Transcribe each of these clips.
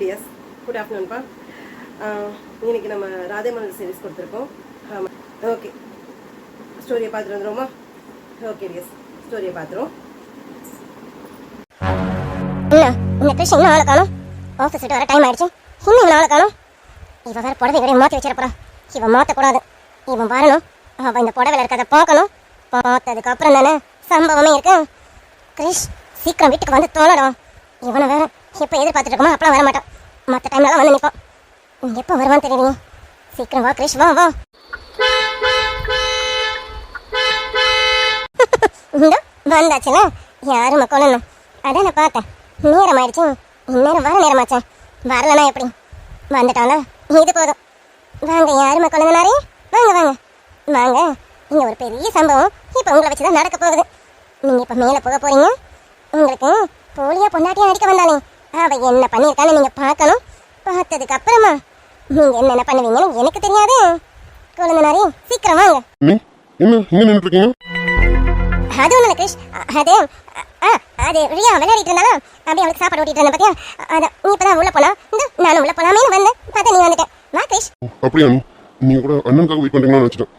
Tears, good ஆஃப்டர்நூன்ப்பா. இன்றைக்கி நம்ம ராதே மலர் series கொடுத்துருக்கோம். ஆமாம், ஓகே. ஸ்டோரியை பார்த்துட்டு வந்துடுவோமா? ஓகே டியர்ஸ், ஸ்டோரியை பார்த்துருவோம். இந்த கிருஷ்ண இன்னும் ஆளை காணும். ஆஃபீஸ் விட்டு வர டைம் ஆயிடுச்சு. இன்னும் இவன் ஆளை காணும். இவன் வேறு புடவை கடையை மாற்றி வச்சிடப்போறான். இவன் மாற்றக்கூடாது. இவன் வரணும். அவன் இந்த புடவையில் இருக்கிறத பார்க்கணும். பார்த்ததுக்கு அப்புறம் தானே சம்பவமே இருக்கு. கிரிஷ் சீக்கிரம் வீட்டுக்கு வந்து தோணடும். இவனை வேற எப்போ எதிர்பார்த்துட்டு இருக்கோமோ அப்பலாம் வர மாட்டான். மற்ற டைம்லலாம் வந்து நிற்பான். எப்போ வருவான்னு தெரியலையே. சீக்கிரம் வா கிரிஷ், வா வா. இந்த வந்தாச்சுல யாரும் மக்களும் அதான் நான் பார்த்தேன். நேரம் ஆயிடுச்சு. இந்நேரம் வர நேரமாச்சேன். வரலன்னா எப்படி? வந்துட்டால இது போதும். வாங்க யாரும் மக்களுங்கனாரே, வாங்க வாங்க வாங்க. இங்கே ஒரு பெரிய சம்பவம் இப்போ உங்களை வச்சு தான் நடக்க போகுது. நீங்கள் இப்போ மேலே போக போகிறீங்க. உங்களுக்கு போலியா பொண்டாட்டியும் அடிக்க வந்தாலே அவள் என்ன பண்ணியிருக்கான்னு நீங்கள் பார்க்கணும். பார்த்ததுக்கு அப்புறமா நீங்கள் என்னென்ன பண்ணுவீங்கன்னு எனக்கு தெரியாது. குழந்தைனாரே சீக்கிரம் வாங்க. அது ஒன்றும் இல்லை கிரிஷ். அது ரியா விளையாடிட்டு இருந்தாலும் அப்படியே அவளுக்கு சாப்பாடு ஓட்டிட்டு இருந்தேன் பார்த்தியா? அதான் நீ இப்போ தான் உள்ளே போனா. இந்த நானும் உள்ளே போனாமேனு வந்தேன். பார்த்தா நீ வந்துட்டேன். வா கிரிஷ். அப்படியா? நீங்கள் கூட அண்ணனுக்காக வெயிட் பண்ணுறீங்கன்னு நினச்சிட்டேன்.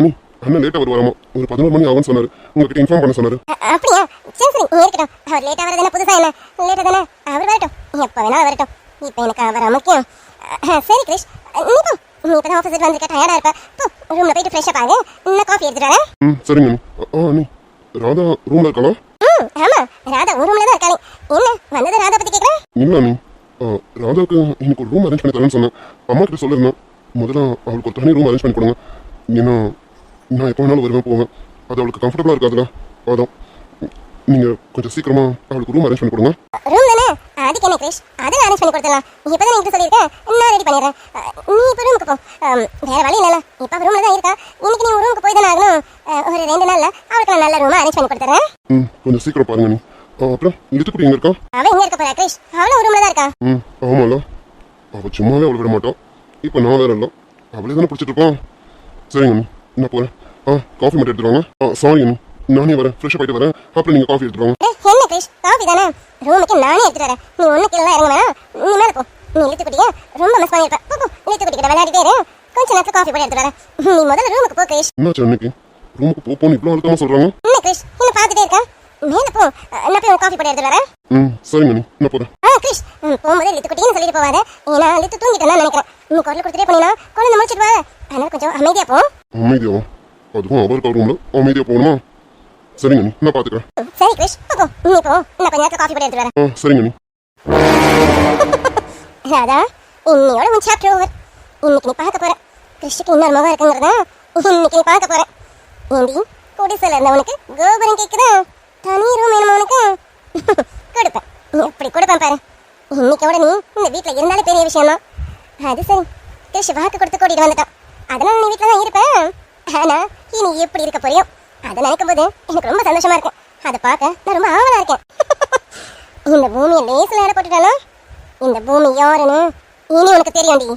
நீ அண்ணன் லேட்டாக வருவாராமா. ஒரு 11 மணி ஆகும்னு சொன்னார். உங்ககிட்ட இன்ஃபார்ம் பண்ண சொன்னார். அப்படியா? சரி சரி, நீ இருக்கட்டும். அவர் லேட்டாக வரதுன்னா புதுசாக என்ன? லேட்டாக தானே அவர் வரட்டும். எப்போ வேணாலும் வரட்டும். இப்போ எனக்கு அவரை முக்கியம். சரி கிரிஷ், நீ போ. நீ இப்போ தான் ஆஃபீஸில் வந்துருக்க, டயர்டாக இருப்ப. போ ரூமில் போயிட்டு ஃப்ரெஷ்ஷாக ஆகு. இன்னும் காஃபி எடுத்துட்டு வரேன். சரிங்க. நீ ராதா ரூமில் இருக்கலாம்? ஆமாம், ராதா ஒரு ரூமில் தான் இருக்காளே. என்ன வந்தது ராதா பற்றி கேட்குறேன்? இல்லை நீ ராதாவுக்கு இன்னைக்கு ஒரு ரூம் அரேஞ்ச் பண்ணி தரேன்னு சொன்னேன். அம்மா கிட்ட சொல்லியிருந்தேன். முதல்ல அவளுக்கு ஒரு தனி ரூம் அரேஞ்ச் பண்ணி கொடுங்க. ஏன்னா நான் எப்போ வேணாலும் வருவேன் போவேன். அது அவளுக்கு கம்ஃபர்டபுளாக இருக்காதுல்ல. அதான் நீங்கள் கொஞ்சம் சீக்கிரமாக அவளுக்கு ரூம் அரேஞ்ச் பண்ணி கொடுங்க. ரூம் தானே, அதுக்கு என்ன கிரிஷ்? அதெல்லாம் அரேஞ்ச் பண்ணி கொடுத்துடலாம். இப்போ தான் நீங்கள் சொல்லியிருக்கேன், நான் ரெடி பண்ணிடுறேன். நீ இப்போ ரூமுக்கு போ. வேறு வழி இல்லைல்ல, இப்போ ரூமில் தான் இருக்கா. இன்னைக்கு நீ ரூமுக்கு போய் தானே ஆகணும். ஒரு 2 நாளில் அவளுக்கு நான் நல்ல ரூமாக அரேஞ்ச் பண்ணி கொடுத்துறேன். கொஞ்சம் சீக்கிரம் பாருங்க நீ. அப்புறம் லித்துக்குட்டி எங்கே இருக்கா? அவள் எங்கே இருக்க போறா கிரிஷ்? அவளும் ரூமில் தான் இருக்கா. ஆமாம்ல, அவள் சும்மாவே அவளை விட மாட்டான். இப்போ நான் வேற இல்லை, அவளே தானே பிடிச்சிட்டு இருப்பான். சரிங்க நீ, என்ன போகிறேன். காஃபி மட்டும் எடுத்துருவாங்க. சாரி நீ, நானே வரேன். ஃப்ரெஷ்ஷாக போயிட்டு வரேன். அப்புறம் நீங்கள் காஃபி எடுத்துருவாங்க. என்ன கிரிஷ், காஃபி தானே? ரூமுக்கு நானே எடுத்துட்டு வரேன். நீ ஒன்றுக்கு எல்லாம் இறங்க வேணாம். நீ மேலே போ. நீ லித்துக்குட்டியா ரொம்ப மிஸ் பண்ணியிருப்பேன். போ லித்துக்குட்டி கிட்ட விளையாடிட்டே இரு. கொஞ்சம் நேரத்தில் காஃபி போட்டு எடுத்துட்டு வரேன். நீ முதல்ல ரூமுக்கு போ கிரிஷ். என்னாச்சு அன்னைக்கு ரூமுக்கு போன்னு இவ்வளோ அழுத்தமாக சொல்கிறாங்க? என்ன கிரிஷ், இன்னும் பார்த்துட்டே இருக்கேன். மேலே போ, நான் போய் காஃபி போட்டு எடுத்துட்டு வரேன். சரிங்க நீ, என்ன போகிறேன். கிரிஷ், போகும்போது லித்துக்குட்டின்னு சொல்லிட்டு போவாத. ஏன்னா லித்து தூங்கிட்டேன் நினைக்கிறேன். நீ குரல் கொடுத்துட்டே போனீங்கன்னா குழந்தை முடிச்சிட்டு வர. அதனால கொஞ்சம் அமைதியா போ. அமைதியாவா? அதுவும் அவருக்கு ரூம்ல அமைதியா போகணுமா? சரிங்க நீ, நான் பாத்துக்கிறேன். சரி கிரிஷ், போ நீ போ. நான் கொஞ்ச நேரத்துல காஃபி போட்டு எடுத்துட்டு வரேன். சரிங்க நீ. ராதா, இன்னையோட உன் சாப்டர் ஓவர். இன்னைக்கு நீ பார்க்க போற கிரிஷ்க்கு இன்னொரு முகம் இருக்குங்கிறத இன்னைக்கு நீ பார்க்க போற. ஏண்டி குடிசையில் இருந்தவனுக்கு கோபுரம் கேட்குதா? தனி ரூம் வேணுமா உனக்கு? கொடுப்பேன், எப்படி கொடுப்பேன் பாரு. இன்னைக்கோட நீ இந்த வீட்டில் இருந்தாலே பெரிய விஷயம் தான். அது சரி, கிரிஷ் வாக்கு கொடுத்து கூட்டிட்டு வந்துட்டான். அதனால நீ வீட்டில் தான் இருப்பேன். ஆனா இனி எப்படி இருக்க போறியோ அதை நினைக்கும் போது எனக்கு ரொம்ப சந்தோஷமா இருக்கு. அதை பார்க்க நான் ரொம்ப ஆவலா இருக்கேன். இந்த பூமியை லேசில் இட போட்டுட்டானா? இந்த பூமி யாருன்னு இனி உனக்கு தெரியும்டி.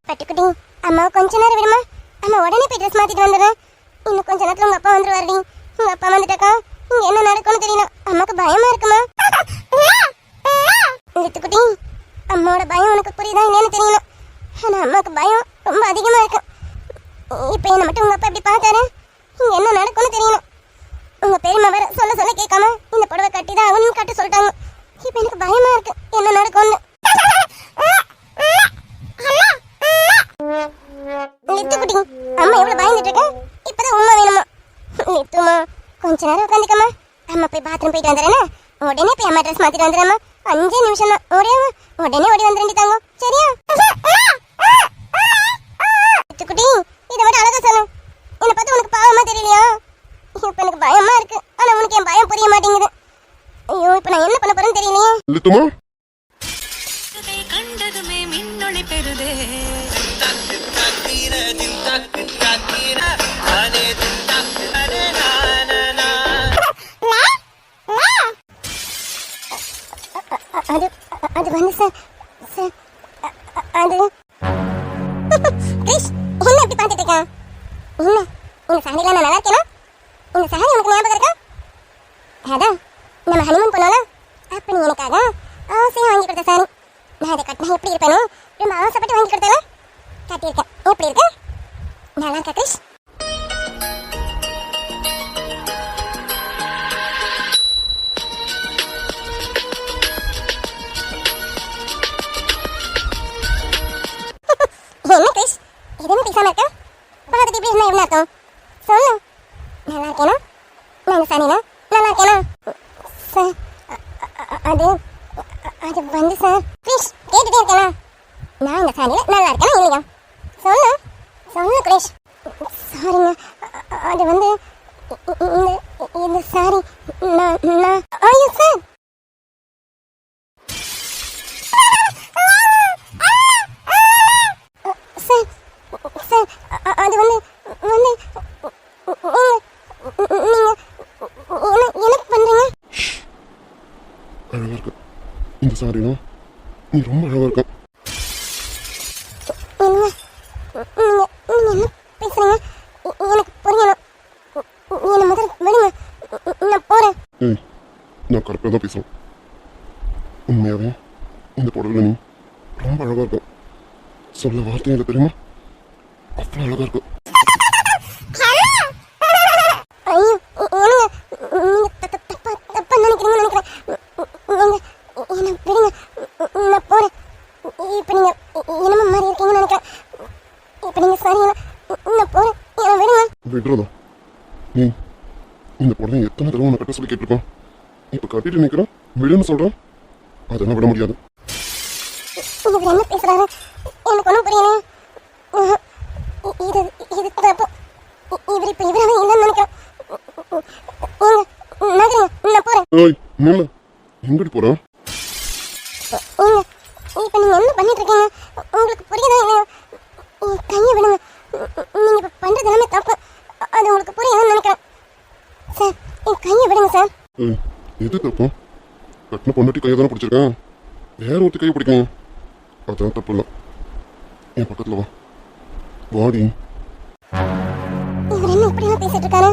பட்டுக்குட்டி, அம்மாவை கொஞ்ச நேரம் விடுமா? அம்மா உடனே போய் ட்ரெஸ் மாத்திட்டு வந்துடுறேன். இன்னும் கொஞ்ச நேரத்துல உங்க அப்பா வந்துருவாருடி. உங்க அப்பா வந்துட்டாக்கா இங்க என்ன நடக்கும்னு தெரியல. அம்மாக்கு பயமா இருக்குமா? லித்துக்குட்டி, அம்மாவோட பயம் உனக்கு புரியுதா இல்லையான்னு தெரியல. ஆனா அம்மாவுக்கு பயம் ரொம்ப அதிகமா இருக்கு. இப்ப என்ன மட்டும் உங்க அப்பா எப்படி பார்த்தாரு? இங்க என்ன நடக்கும்னு தெரியல. உங்க பெரியம்மா வேற சொல்ல சொல்ல கேட்காம இந்த புடவை கட்டிதான் அவனு கட்ட சொல்லிட்டாங்க. இப்ப எனக்கு பயமா இருக்கு என்ன நடக்கும்னு. லித்துக்குட்டி, அம்மா எவ்வளவு பயந்துட்டு இருக்க? இப்பதான் உண்மை வேணுமா? லித்துமா, கொஞ்ச நேரம் உட்காந்துக்கம்மா. அம்மா போய் பாத்ரூம் போயிட்டு வந்துடுறேன்னா உடனே போய் அம்மா ட்ரெஸ் மாத்திட்டு வந்துடுறேம்மா. 5 நிமிஷம் தான். உடனே ஓடி வந்துருண்டி தாங்க, சரியா? லித்துக்குட்டி, இதை விட அழகா சொல்லு. என்னை பார்த்து உனக்கு பாவமா தெரியலையா? இப்ப எனக்கு பயமா இருக்கு. ஆனா உனக்கு என் பயம் புரிய மாட்டேங்குது. ஐயோ, இப்ப நான் என்ன பண்ண போறேன்னு தெரியலையே. லித்துமா, கண்டதுமே மின்னொளி பெறுதே. அது வந்து சார் அது கிரிஷ், என்ன இப்படி பார்த்துட்டு இருக்கான்? என்ன இந்த சாரிலாம் நான் நல்லா இருக்கேனா? இந்த சாரி உனக்கு ஞாபகம் இருக்கா? அதான் நம்ம ஹனிமூன் போனோம்ல அப்ப நீ எனக்காக ஆசையாக வாங்கி கொடுத்த சாரி. நான் அதை கட்டினா எப்படி இருப்பேனோ ரொம்ப ஆசைப்பட்டு வாங்கி கொடுத்தல கட்டியிருக்கேன். எப்படி இருக்கு? நல்லா இருக்கா கிரிஷ்? என்ன கிரிஷ் எதுவுமே பேசாம இருக்க? பார்த்துட்டு இப்படி இருந்தா என்ன அர்த்தம்? சொல்லு. நல்லா இருக்கேனா? நான் இந்த சாரினா நல்லா இருக்கேனா? சார் அது அது வந்து சார் கிரிஷ் கேட்டுட்டே இருக்கேனா? நான் இந்த சாரியில் நல்லா இருக்கேனா இல்லையா? சொல்லு சொல்லு கிரிஷ். சாரிங்க அது வந்து இந்த சாரி நான் ஐயோ சார் சார் சார் அது வந்து வந்து நீங்க எனக்கு பண்றீங்க. அழகா இருக்கு இந்த சாரினா, நீ ரொம்ப அழகா இருக்க. நீங்க என்ன பேசுறீங்க? எனக்கு புரியணும். என்ன முதல்ல விடுங்க, நான் போறேன். ஏய், நான் கரெக்டாக தான் பேசுவேன். உண்மையாவே இந்த புடவைல நீ ரொம்ப அழகா இருக்க. சொல்ல வார்த்தையும் இல்லை தெரியுமா? அவ்வளோ அழகா இருக்கு. ஐயோ என்னங்க நீங்க தப்பா நினைக்கிறீங்கன்னு நினைக்கிறேன். நீங்க என்ன விடுங்க, நான் போறேன். இப்ப நீங்க என்னமா மாதிரி இருக்கீங்கன்னு நினைக்கிறேன். இப்ப நீங்க சரியான நான் போறேன். என்ன விடுங்க. விடுறதா? நீ இந்த புடவை எத்தனை தடவை உன்னை கட்ட சொல்லி கேட்டிருக்கோம். இப்போ கட்டிட்டு நிற்கிறேன் விடுன்னு சொல்கிறேன். அதெல்லாம் விட முடியாது. இவர் என்ன பேசுறாரு? எனக்கு ஒன்றும் புரியல. இது இது தப்பு. இவர் இப்ப இவராக இல்லைன்னு நினைக்கிறேன். நகருங்க, நான் போறேன். ஏய் நில்ல, எங்கடி போகிறேன்? இப்ப நீங்க என்ன பண்ணிட்டு இருக்கீங்க? உங்களுக்கு புரியுதா இல்லையா? கையை விடுங்க. நீங்க இப்ப பண்றது எல்லாமே தப்பு. அது உங்களுக்கு புரியுதுன்னு நினைக்கிறேன். சார் என் கையை விடுங்க சார். ஏய் எது தப்பு? கட்டின பொண்டாட்டி கையை தானே பிடிச்சிருக்கேன். வேற ஒருத்தி கையை பிடிக்கேன். அதான் தப்பு இல்லை. என் பக்கத்தில் வா. வாடி. இவர் என்ன இப்படி எல்லாம் பேசிட்டு இருக்காரு?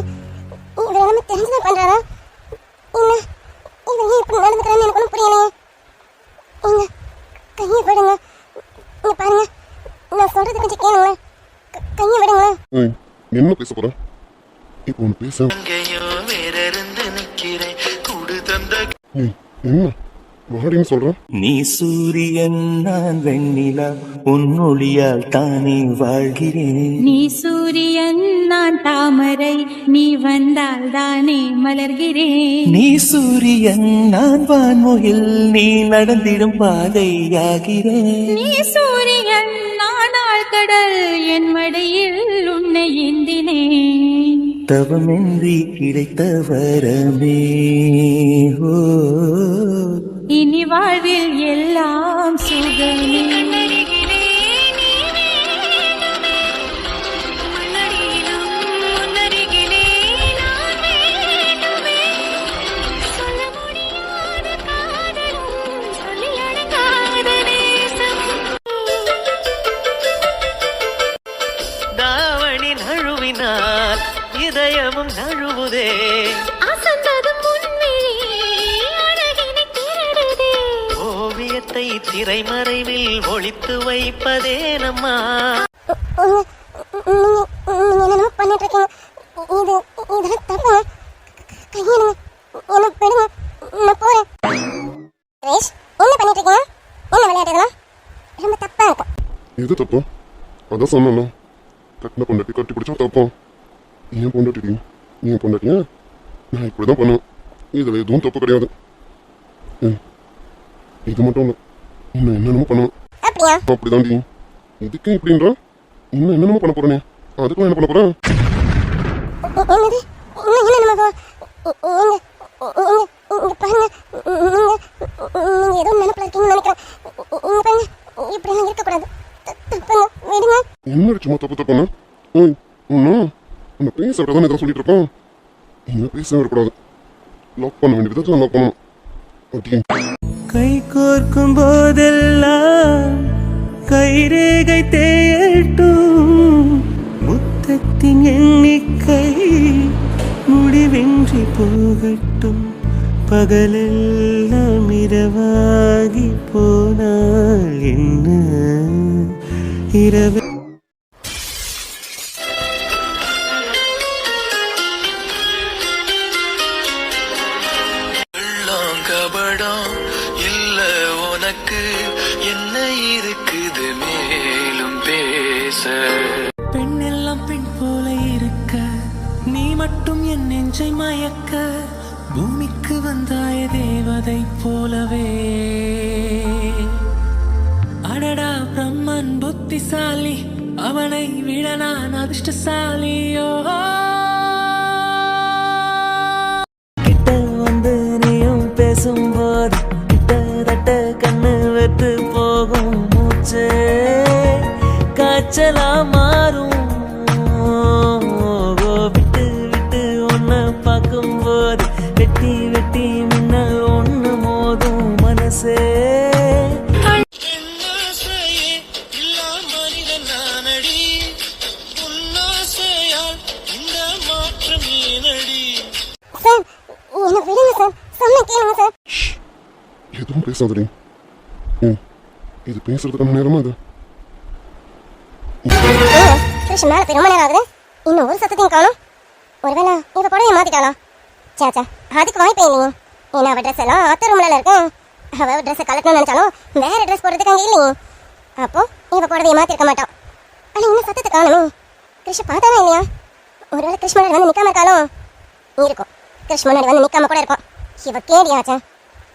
இவர் எல்லாமே தெரிஞ்சுதான் பண்றாரா? இல்ல இவர் ஏன் இப்படி நடந்துக்கிறான்னு எனக்கு ஒன்றும் புரியலையே. எங்க கையை விடுங்க. இங்க பாருங்க, நான் சொல்றது கொஞ்சம் கேளுங்களேன். கையை விடுங்களேன். ஏய் என்ன பேச போகிறேன்? இப்போ ஒன்று பேச. எங்கேயோ வேற இருந்து நிக்கிறேன் கூடு தந்த ஏய் என்ன வாடின்னு சொல்கிறேன்? நீ சூரியன் நான் வெண்ணிலா உன்னொளியால் தானே வாழ்கிறேன். நீ சூரியன் நான் தாமரை நீ வந்தால் தானே மலர்கிறேன். நீ சூரியன் நான் வான்முகில் நீ நடந்திடும் பாதையாகிறேன். நீ சூரியன் நான் ஆழ்கடல் என் மடியில் உன்னை ஏந்தினேன். தவமின்றி கிடைத்த வரமே ஓ இனி வாழ்வில் எல்லாம் சுகமே. தாவணி நழுவினால் இதயமும் நழுவுதே. ஓவியத்தை திரைமறைவில் ஒளித்து வைப்பதே நம்மா. நீங்க என்னமோ பண்ணிட்டு இருக்கீங்க. இது இதெல்லாம் தப்பு. கையிடுங்க, என்ன விடுங்க, நான் போறேன். கிரேஷ் என்ன பண்ணிட்டு இருக்கீங்க? என்ன விளையாட்டு இதெல்லாம்? ரொம்ப தப்பா இருக்கும். எது தப்பு? அதான் சொன்னேன்ல, கட்டின பொண்டாட்டி கட்டி பிடிச்சா தப்பா? ஏன் பொண்டாட்டி நீ பொண்டாட்டியா? நான் இப்படி தான் பண்ணுவேன். இதில் எதுவும் தப்பு கிடையாது. ஏய் இது மட்டும் இல்லை, இன்னும் என்னென்னமோ பண்ணுவேன். அப்படியா? அப்படிதான்டி. இதுக்கே இப்படின்றா? இன்னும் என்னென்னமோ பண்ண போறேனே, அதுக்கெல்லாம் என்ன பண்ண போறேன்? என்னது? இன்னும் என்னென்னமோ? இங்க பாருங்க, நீங்க ஏதோ நினைப்புல இருக்கீங்கன்னு நினைக்கிறேன். இங்க பாருங்க, இப்படி எல்லாம் இருக்கக்கூடாது. தப்புங்க, விடுங்க. என்ன சும்மா தப்பு தப்புண்ணா? ஓய் ஒன்றும் உன்னை பேச விட தான் எதாவது சொல்லிட்டு இருப்போம். இனிமேல் பேசவே விடக்கூடாது. லாக் பண்ண வேண்டிய விதத்தில் லாக் பண்ணணும். ஓகே. கை கோர்க்கும் போதெல்லாம் கைரேகை தேயட்டும். முத்தத்தின் எண்ணிக்கை முடிவின்றி போகட்டும். பகலெல்லாம் இரவாகி போனால் என்ன இரவு உள்ளம் கபடம் இல்ல உனக்கு என்ன இருக்குது மேலும் பேச பெண்ணெல்லாம் பெண் போல இருக்க நீ மட்டும் என் நெஞ்சை மயக்க பூமிக்கு வந்தாய தேவதை போலவே அடடா பிரம்மன் புத்திசாலி அவனை விட நான் அதிர்ஷ்டசாலியோ கிட்ட வந்து நீயும் பேசும்போது கிட்டத்தட்ட கண்ணு வெத்து போகும் மூச்சு காய்ச்சலா மாறும் விட்டு விட்டு ஒன்ன பார்க்கும்போது வெட்டி வெட்டி மின்னல் ஒண்ணு மோதும் மனசே சார் என்ன விடுங்க சார் சொன்ன கேளுங்க சார் எதுவும் பேசாதடி. ஏய், இது பேசுறதுக்கான நேரமா இது? கிருஷ்ண மேல போய் ரொம்ப நேரம் ஆகுது இன்னும் ஒரு சத்தத்தையும் காணும் ஒருவேளை இவ புடவைய மாத்திட்டாளா சேச்சா அதுக்கு வாய்ப்பே இல்லையே ஏன்னா அவ ட்ரெஸ் எல்லாம் அத்த ரூம்ல இருக்கும் அவ ட்ரெஸ் கலட்டணும்னு நினைச்சாலும் வேற ட்ரெஸ் போடுறதுக்கு அங்கே இல்லையே அப்போ இவ புடவைய மாத்திருக்க மாட்டான் ஆனா இன்னும் சத்தத்தை காணுமே கிருஷ்ண பார்த்தாவே இல்லையா ஒருவேளை கிருஷ்ணன் வந்து நிக்காம இருக்காலும் இருக்கும் கிருஷ்ணன் வந்து நிக்காம கூட இருக்கும் இவ கேடியாச்சா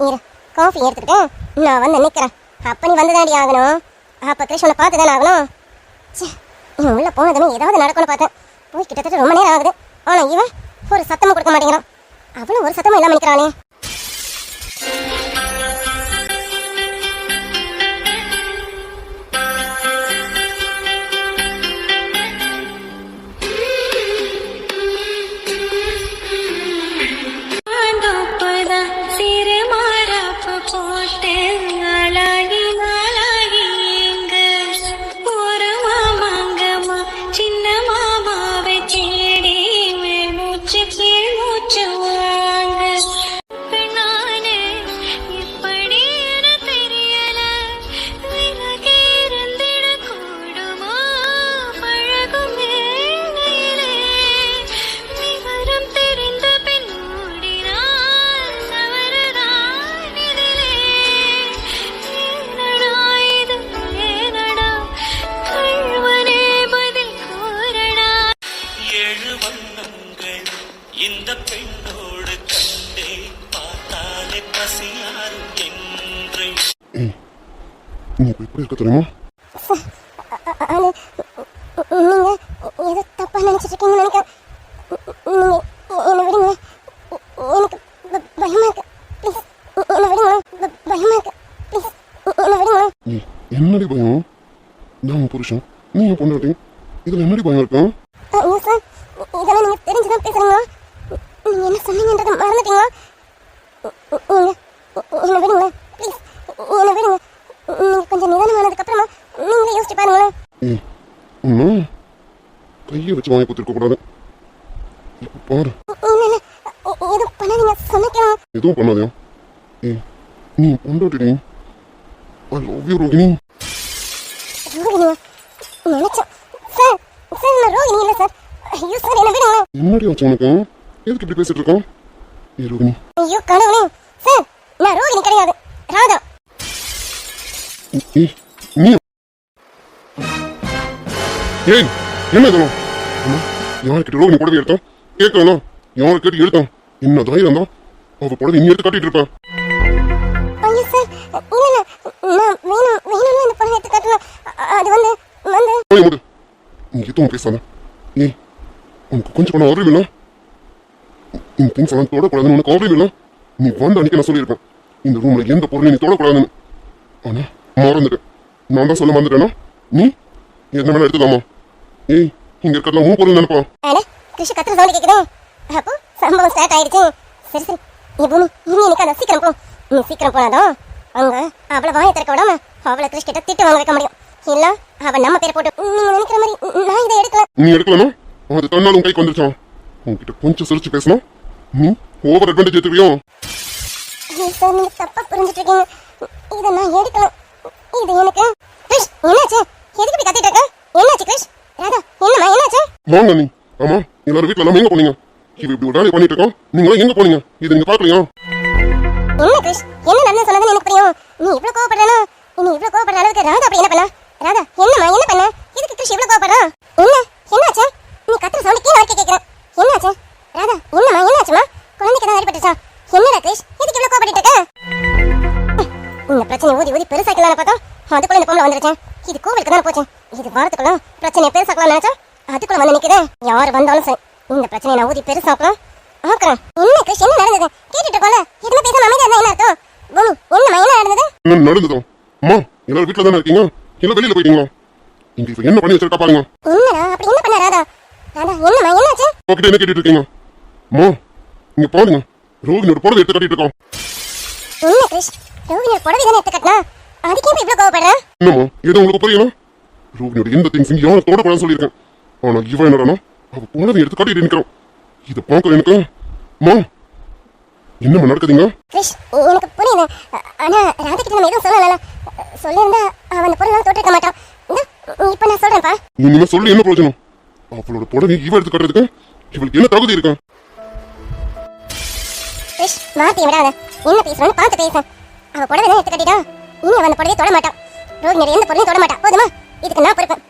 இரு காஃபி எடுத்துக்கிட்டு நான் வந்து நிக்கிறேன் அப்ப நீ வந்துதாண்டி ஆகணும் அப்ப கிருஷ்ணனை பார்த்துதானே ஆகணும் இவன் உள்ள போனதுமே ஏதாவது நடக்கும்னு பார்த்தேன் போய் கிட்டத்தட்ட ரொம்ப நேரம் ஆகுது ஆனா இவன் ஒரு சத்தமும் கொடுக்க மாட்டேங்கிறான் அவளும் ஒரு சத்தமும் இல்லாம நிக்கிறானே சிறு மாறாப்பு போட்டு நாளாகி நாளாகி எங்க ஒரு மாமாங்கம்மா சின்ன மாமாவை தேடி மேல் மூச்சு கீழ் மூச்சு வாங்க பெண்ணானே இப்படி என தெரியல விலகி இருந்திட கூடுமா பழகும் வேளையிலே விவரம் தெரிந்த பெண் ஓடினாள் தவறுதான் இதிலே ஏனடா இது ஏனடா கள்வனே பதில் கூறடா ஏழு வண்ணங்கள் இந்த பெண்ணோடு கண்டே பார்த்தாலே பசியாரும் என்று ஏய், நீ இப்போ எப்படி இருக்க தெரியுமா? அது நீங்க ஏதோ தப்பா நினைச்சிட்டு இருக்கீங்கன்னு நினைக்கிறேன் நீங்க என்ன விடுங்க எனக்கு பயமா இருக்கு ப்ளீஸ் என்ன விடுங்க பயமா இருக்கு ப்ளீஸ் என்ன விடுங்க ஏய், என்னடி பயம்? நான் உன் புருஷன், நீ என் பொண்டாட்டி. இதுல என்னடி பயம் இருக்கும்? ஐயோ சார் இதெல்லாம் நீங்க தெரிஞ்சுதான் பேசுறீங்களா நீங்க என்ன சொன்னீங்கன்றதை மறந்துட்டீங்களா நீங்க என்ன விடுங்க ப்ளீஸ் என்ன விடுங்க நீங்க கொஞ்சம் நிதானமானதுக்கு அப்புறமா நீங்களே யோசிச்சு பாருங்களேன் ஏய், இன்னும் கையை வச்சு வாங்கி கொடுத்துருக்க கூடாது. இப்போ பாரு, இல்ல இல்ல எதுவும் பண்ணாதீங்க சொன்னேன் எதுவும் பண்ணாதயா? ஏய், நீ என் பொண்டாட்டிடி. I love you, Rohini. ரோகிணியா நினைச்சேன் சார் சார் நான் ரோகிணி இல்லை சார் ஐயோ சார் என்ன விடுங்க என்னடி ஆச்சு உனக்கு? எதுக்கு இப்படி பேசிட்டு இருக்கான்? ஏய் ரோகிணி, ஐயோ கடவுளே சார் நான் ரோகிணி கிடையாது ராதா ஏய், நீ ஏய், என்ன இதெல்லாம்? அம்மா, யாருக்கிட்ட ரோகிணி புடவை எடுத்தான்? கேட்கறானா? யாரு கேட்டு எடுத்தான்? என்ன தைரியம் தான் அவ புடவை நீ எடுத்து காட்டிட்டு இருப்ப? ஐயோ சார் இல்ல இல்ல நான் வேணும்னு இந்த படம் எடுத்து காட்டல அது வந்து போய் முடு, நீ எதுவும் பேசாத. ஏய், உனக்கு கொஞ்சம் பண்ண அறிவில்லை? இந்த திங்ஸ் எல்லாம் தொடக்கூடாதுன்னு உனக்கு அறிவில்லை? நீ வந்த அன்னைக்கு நான் சொல்லியிருப்பேன் இந்த ரூம்ல எந்த பொருளையும் நீ தொடக்கூடாதுன்னு. ஆனா மறந்துட்டேன். நான் தான் சொல்ல மறந்துட்டேனா? நீ என்ன வேணா எடுத்துக்காமா? ஏய், இங்க இருக்கிறதெல்லாம் உன் பொருள் நினைப்பா? அட கிருஷ்ண கத்துற சவுண்ட் கேக்குதே அப்போ சம்பவம் ஸ்டார்ட் ஆயிடுச்சு சரி சரி நீ பூமி நீ நிக்காத சீக்கிரம் போ நீ சீக்கிரம் போனாதான் அவங்க அவளை வாயை திறக்க விடாம அவளை கிருஷ்ண கிட்ட திட்டு வாங்க வைக்க முடியும் இல்ல அவ நம்ம பேரை போட்டு நீங்க நினைக்கிற மாதிரி நான் இதை எடுக்கல நீ எடுக்கலனா அது தன்னாலும் கைக்கு வந்துருச்சான். உன்கிட்ட கொஞ்சம் சிரிச்சு பேசணும், நீ ஓவர் அட்வான்டேஜ் எடுத்துவியோ? ப்ளீஸ் சார், நீங்க தப்பா புரிஞ்சுட்டு இருக்கீங்க. இதை நான் எடுக்கலாம். இது எனக்கு. கிறிஷ், என்னாச்சு? எதுக்கு இப்படி கத்திட்டு இருக்க? என்னாச்சு கிறிஷ்? ராதா, என்னம்மா என்னாச்சு? வாங்க நீ. ஆமா, எல்லாரும் வீட்டுல எல்லாம் எங்க போனீங்க? இவ இப்படி ஒரு வேலையை பண்ணிட்டு இருக்கோம். நீங்களும் எங்க போனீங்க? இது நீங்க பாக்கலையா? என்ன கிறிஷ், என்ன நடந்து சொன்னதுன்னு எனக்கு புரியும். நீ இவ்வளவு கோவப்படுறா? நீ இவ்வளவு கோவப்படுற அளவுக்கு ராதா அப்படி என்ன பண்ணா? ராதா, என்னம்மா என்ன பண்ண? எதுக்கு கிறிஷ் இவ்வளவு கோவப்படுறான்? என்னாச்சு? நீ கத்துற சவுண்ட் கீழே வரைக்கும் கேக்குறேன். என்னாச்சு? ராதா, என்னம்மா என்னாச்சுமா? குழந்தைக்கு தான் அடிபட்டுச்சா? என்னடா கிறிஷ், எதுக்கு இவ்வளவு கோவப்பட்டு இருக்க? இந்த பிரச்சனை ஊதி ஊதி பெருசாக்கலாம்னு பார்த்தோம். அதுக்குள்ள இந்த பொம்பளை வந்துருச்சேன். இது கோவிலுக்கு தானே போச்சேன். இது வாரத்துக்குள்ள பிரச்சனையை பெருசாக்கலாம் நினைச்சோம். அதுக்குள்ள வந்து நிக்குது. யார் வந்தாலும் சரி, இந்த பிரச்சனையை நான் ஊதி பெருசாக்கலாம் ஆக்குறேன். என்ன கிறிஷ், என்ன நடந்தது? கேட்டுட்டு இருக்கோம்ல, எதுவுமே பேசாம அமைதியா இருந்தா என்ன அர்த்தம்? பூமி, என்னம்மா என்ன நடந்தது? என்ன நடந்ததோ? அம்மா, எல்லாரும் வீட்டுல தானே இருக்கீங்க? இல்ல வெளியில போயிட்டீங்களா? இங்க இப்ப என்ன பண்ணி வச்சிருக்கா பாருங்க. என்னடா அப்படி என்ன பண்ண ராதா? ராதா, என்னம்மா என்னாச்சு? உங்ககிட்ட என்ன கேட்டுட்டு இருக்கீங்க? அம்மா, இங்க பாருங்க, ரோகிணியோட புடவை எடுத்து கட்டிட்டு இருக்கோம். என்ன கிறிஷ், ரோகிணியோட புடவை தானே எடுத்து கட்டினா? அதுக்கே இப்ப இவ்வளவு கோவப்படுற? என்னம்மா, ஏதோ உங்களுக்கு புரியல? ரோகிணியோட எந்த திங்ஸையும் யாரும் தொடக்கூடாதுன்னு சொல்லியிருக்கேன். ஆனா இவன் என்னடானா, அவ புடவை எடுத்து கட்டிட்டு நிற்கிறான். இதை பார்க்க எனக்கு அம்மா, என்னம்மா நடக்குதுங்க? கிறிஷ், எனக்கு புரியுது. ஆனா ராதா கிட்ட நம்ம எதுவும் சொல்லல. சொல்லியிருந்தா அவன் அந்த பொருள் தொட்டிருக்க மாட்டான். இப்ப நான் சொல்றேன்ப்பா. இனிமே சொல்லி என்ன பிரயோஜனம்? அவளோட புடவை இவ எடுத்து கட்டுறதுக்கு இவளுக்கு என்ன தகுதி இருக்கு? கிறிஷ், வார்த்தையை விடாத. என்ன பேசுறோன்னு பார்த்து பேச. அவ புடவை தான் எடுத்து கட்டிட்டா. இனி அவன் அந்த புடவையை தொட மாட்டான். ரோகிணியோட எந்த பொருளையும் தொட மாட்டான். போதுமா? இதுக்கு நான் பொறுப்பேன்.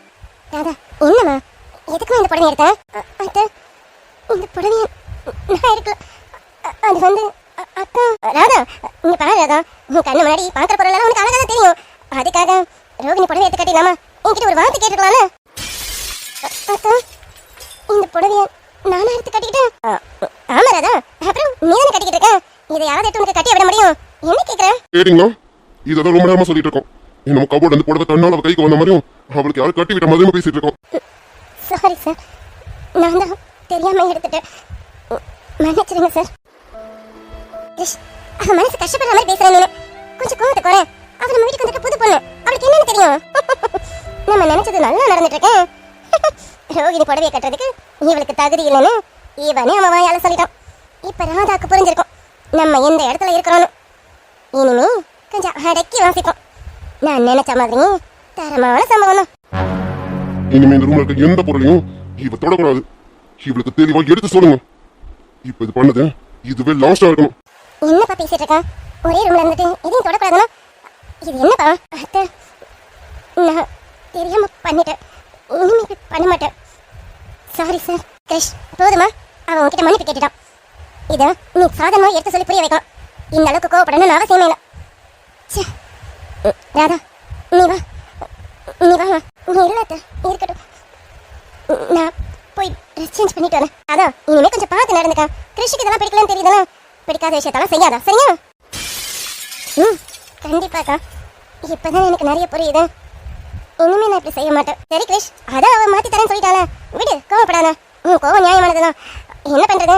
ராதா, என்னம்மா எதுக்குமா இந்த புடவை எடுத்த? அத்தை, இந்த புடவையை நான் எடுக்கல. அது வந்து அக்கா. ராதா, இங்க பாரு ராதா, உன் கண்ணு முன்னாடி பாக்குற பொருள் எல்லாம் உனக்கு அழகா தான் தெரியும். அதுக்காக ரோகிணி புடவை எடுத்து கட்டிடலாமா? என்கிட்ட ஒரு வார்த்தை கேட்டுக்கலாம்ல? அக்கா, இந்த புடவையை நானா எடுத்து கட்டிக்கிட்டேன். ஆமா ராதா, அப்புறம் நீ தானே கட்டிக்கிட்டு இருக்க. இதை யாராவது எடுத்து உனக்கு கட்டிய விட முடியும்? என்ன கேக்குற? கேட்டீங்களா? இதான் ரொம்ப நேரமா சொல்லிட்டு இருக்கோம். நம்ம கபோர்டு வந்து புடவை தன்னால அவ கைக்கு வந்த மாதிரியும் அவளுக்கு யாரும் கட்டி விட்ட மாதிரியும் பேசிட்டு இருக்கோம். சாரி சார், நான் தான் தெரியாம எடுத்துட்டேன். மன்னிச்சிருங்க சார். கிறிஷ், அவன் மனசு கஷ்டப்படுற மாதிரி பேசுறேன்னு கொஞ்சம் கோவத்தை குறை. அவ நம்ம வீட்டுக்கு வந்துட்டு புது பொண்ணு, அவளுக்கு என்னன்னு தெரியும்? நம்ம நினைச்சது நல்லா நடந்துட்டு இருக்கேன். ரோகிணி புடவையை கட்டுறதுக்கு இவளுக்கு தகுதி இல்லைன்னு இவனே அவன் வாயால சொல்லிட்டான். இப்ப ராதாக்கு புரிஞ்சிருக்கும் நம்ம எந்த இடத்துல இருக்கிறோன்னு. இனிமே கொஞ்சம் அடக்கி வாசிப்போம். நான் நினைச்ச மாதிரி தரமான சம்பவம் தான். இனிமே இந்த ரூம்ல இருக்க எந்த பொருளையும் இவ தொடக்கூடாது. இவளுக்கு தெளிவா எடுத்து சொல்லுங்க. இப்ப இது பண்ணது இதுவே லாஸ்டா இருக்கணும். என்னப்பா பேசிட்டு இருக்க? ஒரே ரூம்ல இருந்துட்டு எதையும் தொடக்கூடாதுன்னா இது என்னப்பா? அத்தை, நான் தெரியாம பண்ணிட்டேன். இனிமே இப்படி பண்ண மாட்டேன். Sorry sir. கிறிஷ், போதுமா? அவன் உன்கிட்ட மன்னிப்பு கேட்டுட்டான். இதை நீ சாதாரணமாக எடுத்து சொல்லி புரிய வைக்கலாம். இந்த அளவுக்கு கோவப்படணும்னு அவசியமே இல்லை. ராதா, நீ வா. நீ வா. நீ இல்லாத இருக்கட்டும். நான் போய் ட்ரெஸ் சேஞ்ச் பண்ணிட்டு வரேன். அதான் இனிமே கொஞ்சம் பார்த்து நடந்துக்கா. கிறிஷுக்கு இதெல்லாம் பிடிக்கலன்னு தெரியுதுல. பிடிக்காத விஷயத்தெல்லாம் செய்யாதா, சரியா? கண்டிப்பாக்கா. இப்பதான் எனக்கு நிறைய புரியுது. இனிமே நான் இப்படி செய்ய மாட்டேன். சரி கிறிஷ், அதான் அவன் மாத்தி தரேன்னு சொல்லிட்டாள, விடு, கோவப்படாத. உன் கோவம் நியாயமானதுதான். என்ன பண்றது?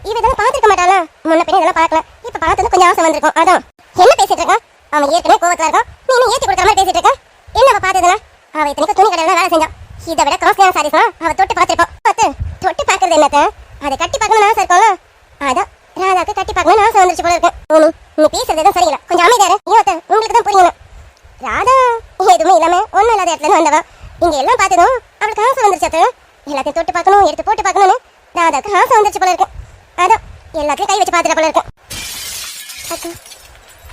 இவ இதெல்லாம் பார்த்துருக்க மாட்டாளா? முன்ன பின்ன இதெல்லாம் பார்க்கல. இப்ப பார்த்தது கொஞ்சம் ஆசை வந்திருக்கும். அதான் என்ன பேசிட்டு இருக்கான்? அவன் ஏற்கனவே கோவத்துல இருக்கான். நீ என்ன ஏத்தி கொடுக்குற மாதிரி பேசிட்டு இருக்க? என்ன அவ பார்த்ததுல? அவ இத்தனைக்கு துணி கடையில வேலை செஞ்சான். இதை விட காஸ்ட்லியான சாரீஸ் அவ தொட்டு பார்த்திருப்பான். பார்த்து தொட்டு பார்க்கறது என்னத்த? அதை கட்டி பார்க்கணும்னு ஆசை இருக்கும்ல. அதான் ராதாக்கு கட்டி பார்க்கணும்னு ஆசை வந்துருச்சு போல இருக்கு. நீ பேசுறது எதுவும் சரியில்லை. கொஞ்சம் அமைதியா இரு. ஐயோத்த, உங்களுக்கு தான் புரியணும். ராதா எதுவுமே இல்லாம ஒன்னும் இல்லாத இடத்துல இருந்து வந்தவா. இங்க எல்லாம் பார்த்ததும் அவளுக்கு ஆசை வந்துருச்சு. எல்லாத்தையும் தொட்டு பார்க்கணும், எடுத்து போட்டு பார்க்கணும்னு ராதாக்கு ஆசை வந்துருச்சு போல இருக்கு. அதான் எல்லாத்தையும் கை வச்சு பார்த்துட்ட போல இருக்கு. அக்கா,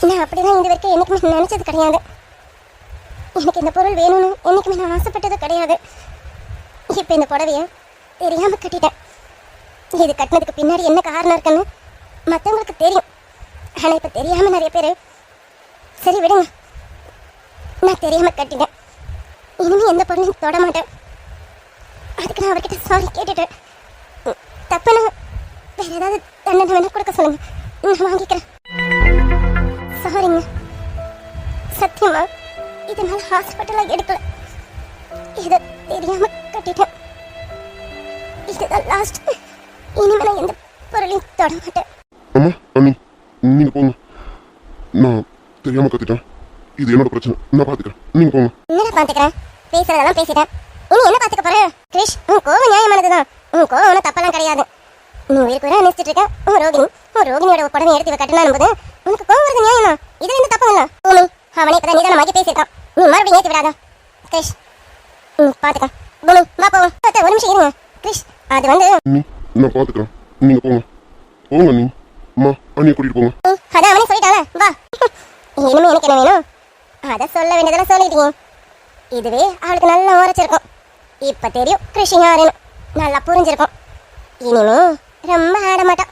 நான் அப்படிதான் இந்த வரைக்கும் என்னைக்குமே நினைச்சது கிடையாது. எனக்கு இந்த பொருள் வேணும்னு என்னைக்குமே நான் ஆசைப்பட்டது கிடையாது. இப்ப இந்த புடவைய தெரியாம கட்டிட்டேன். இது கட்டினதுக்கு பின்னாடி என்ன காரணம் இருக்குன்னு மற்றவங்களுக்கு தெரியும். ஆனா இப்ப தெரியாம நிறைய பேரு சரி விடுங்க, நான் தெரியாம கட்டிட்டேன். இனிமே எந்த பொருளையும் தொட மாட்டேன். அதுக்கு நான் அவர்கிட்ட சாரி கேட்டுட்டேன். தப்புனா வேற ஏதாவது தண்டனை வேணா கொடுக்க சொல்லுங்க, நான் வாங்கிக்கிறேன். சாரிங்க. சத்தியமா இதனால ஹாஸ்பிட்டலா எடுக்கல. இதை தெரியாம கட்டிட்டேன். இதுதான் லாஸ்ட். இனிமே நான் எந்த பொருளையும் தொட மாட்டேன். அம்மா, அண்ணி, நீங்க போங்க. நான் தெரியாம கத்திட்டேன். இது என்னோட பிரச்சனை, நான் பாத்துக்கிறேன். நீங்க போங்க. என்னடா பாத்துக்கிறேன்? பேசுறதெல்லாம் பேசிட்டேன். இனி என்ன பாத்துக்க போற? கிறிஷ், உன் கோவம் நியாயமானதுதான். உன் கோவம் ஒன்றும் தப்பெல்லாம் கிடையாது. நீ உயிருக்கு வர நினைச்சிட்டு இருக்க ரோகிணியோட புடவை எடுத்து இவ கட்டணும் போது உனக்கு கோவம் வருது நியாயமா? இதுல எந்த தப்பு இல்ல. பூமி அவனே இப்பதான் நிதானமாக்கி பேசியிருக்கான். நீ மறுபடியும் ஏத்தி விடாத கிரிஷ். பாத்துக்க பூமி வா போவோம். ஒரு நிமிஷம் இருங்க கிரிஷ். அது வந்து நீ நான் பாத்துக்கிறேன். நீங்க போங்க போங்க. நீ அம்மா அண்ணியை கூட்டிட்டு போங்க. அதான் அவனே சொல்லிட்டாள வா. இனிமே எனக்கு என்ன வேணும்? அதை சொல்ல வேண்டியதெல்லாம் சொல்லிட்டீங்க. இதுவே அவளுக்கு நல்லா உரைச்சிருக்கும். இப்ப தெரியும் கிரிஷ் யாருன்னு நல்லா புரிஞ்சிருக்கும். இனிமே ரொம்ப ஆட மாட்டான்.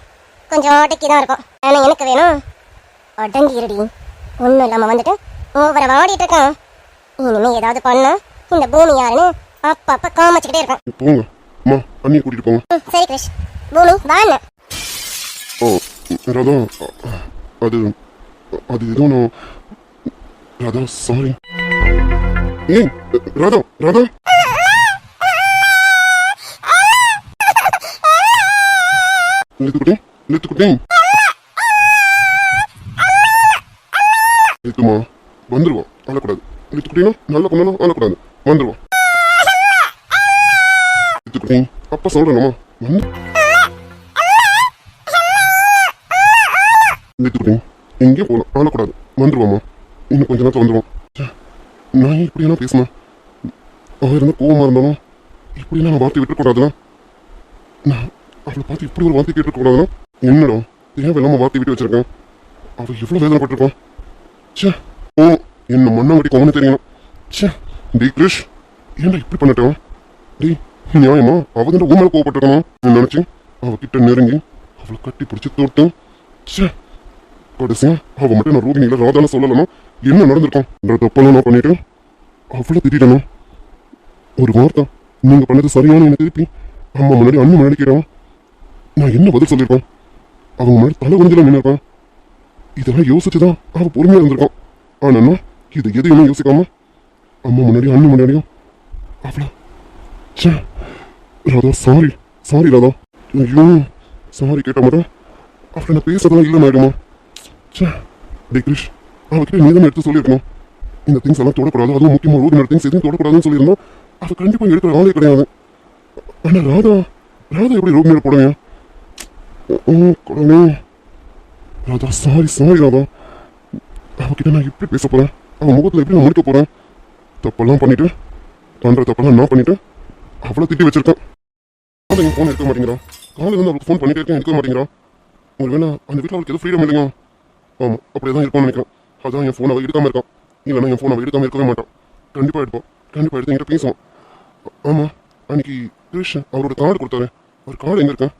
கொஞ்சம் அடக்கி தான் இருக்கும். ஆனா எனக்கு வேணும் அடங்கி இருடி. ஒன்றும் இல்லாம வந்துட்டு ஓவர வாடிட்டு இருக்கான். இனிமே ஏதாவது பண்ணா இந்த பூமி யாருன்னு அப்பப்ப காமிச்சுக்கிட்டே இருக்கான். போங்க அம்மா அண்ணியை கூட்டிட்டு போங்க. சரி கிரிஷ் பூமி வான்னு. ஓ ராதா அது அது ஏதோ நான் ராதா சாரி. ஏய் ராதா ராதா லித்துக்குட்டி லித்துமா வந்துருவா. அழக்கூடாது. லித்துக்குட்டினா நல்ல பொண்ணா அழக்கூடாது. வந்துருவா லித்துக்குட்டி. அப்பா சொல்றேனம்மா வந்து லித்துக்குட்டி எங்கேயும் போகலாம். அழக்கூடாது. வந்துருவாம்மா. இன்னும் கொஞ்ச நேரத்தில் வந்துடுவான். நான் இப்படியெல்லாம் பேசினேன். அவன் இருந்தால் கோவமாக இருந்தாலும் இப்படியெல்லாம் நான் வார்த்தை விட்டுக்கூடாதுன்னா நான் அவளை பார்த்து இப்படி ஒரு வார்த்தை கேட்டுக்கூடாதுன்னா என்னடா தேவையில்லாமல் வார்த்தை விட்டு வச்சிருக்கேன். அவள் எவ்வளோ வேதனைப்பட்டிருப்பான். சே ஓ என்ன மண்ணாங்கட்டி கோவன்னு தெரியணும். சே டே கிரிஷ் ஏன்டா இப்படி பண்ணிட்டேன்? டேய் நியாயமா அவள் தான் ஊமலை கோவப்பட்டிருக்கணும் நினச்சேன். அவகிட்ட நெருங்கி அவளை கட்டி பிடிச்சி தோட்டேன். சே கடைசியா அவள் மட்டும் நான் ரோகிணியில் ராதான சொல்லலைன்னா என்ன நடந்திருக்கும்? தப்பெல்லாம் நான் பண்ணிட்டேன். அவ்வளோ திடீரெண்ணா ஒரு வார்த்தை நீங்கள் பண்ணது சரியான என்ன திருப்பி அம்மா முன்னாடி அண்ணன் முன்னாடி கேட்கறான். நான் என்ன பதில் சொல்லியிருக்கேன்? அவங்க முன்னாடி தலை குறைஞ்சலாம் நின்றுருக்கான். இதெல்லாம் யோசிச்சுதான் அவள் பொறுமையாக இருந்திருக்கான். ஆனால் இது எதையுமே யோசிக்காம அம்மா முன்னாடி அண்ணன் முன்னாடியும் அவ்வளோ சே ராதா சாரி சாரி ராதா. ஐயோ சாரி கேட்ட மாட்டேன். அவளை நான் பேசுறதெல்லாம் இல்லைன்னு ஆயிடுமா? சே டே கிரிஷ் அவகிட்ட நீ தான் எடுத்து சொல்லியிருக்கணும். இந்த திங்ஸ் எல்லாம் தொடக்கூடாது. அதுவும் முக்கியமாக ரோகிணோட திங்ஸ் எதுவும் தொடக்கூடாதுன்னு சொல்லியிருந்தோம். அவள் கண்டிப்பாக எடுக்கிற ஆளே கிடையாது. ஆனால் ராதா எப்படி ரோகிணியோட போடுங்க? கடவுளே ராதா சாரி சாரி ராதா. அவகிட்ட நான் எப்படி பேச போகிறேன்? அவன் முகத்தில் எப்படி நான் முடிக்க போகிறேன்? தப்பெல்லாம் பண்ணிட்டு பண்ணுற தப்பெல்லாம் நான் பண்ணிட்டு அவ்வளோ திட்டி வச்சிருக்கேன். என் ஃபோன் எடுக்க மாட்டேங்கிறான். காலையில் வந்து அவளுக்கு ஃபோன் பண்ணிட்டே இருக்கேன், எடுக்க மாட்டேங்கிறான். ஒருவேளை அந்த வீட்டில் அவளுக்கு எதுவும் ஃப்ரீடம் இல்லைங்க. ஆமாம் அப்படியே தான் இருப்பான்னு நினைக்கிறேன். அதான் என் ஃபோன் அவள் எடுக்காமல் இருக்கான். இல்லைன்னா என் ஃபோன் அவள் எடுக்காமல் இருக்கவே மாட்டான். கண்டிப்பாக எடுப்பான். கண்டிப்பாக எடுத்து என்கிட்ட பேசுவான். ஆமாம் அன்னைக்கு கிரிஷ் அவரோட கார்டு கொடுத்தாரு. அவர் கார்டு எங்கே இருக்கேன்?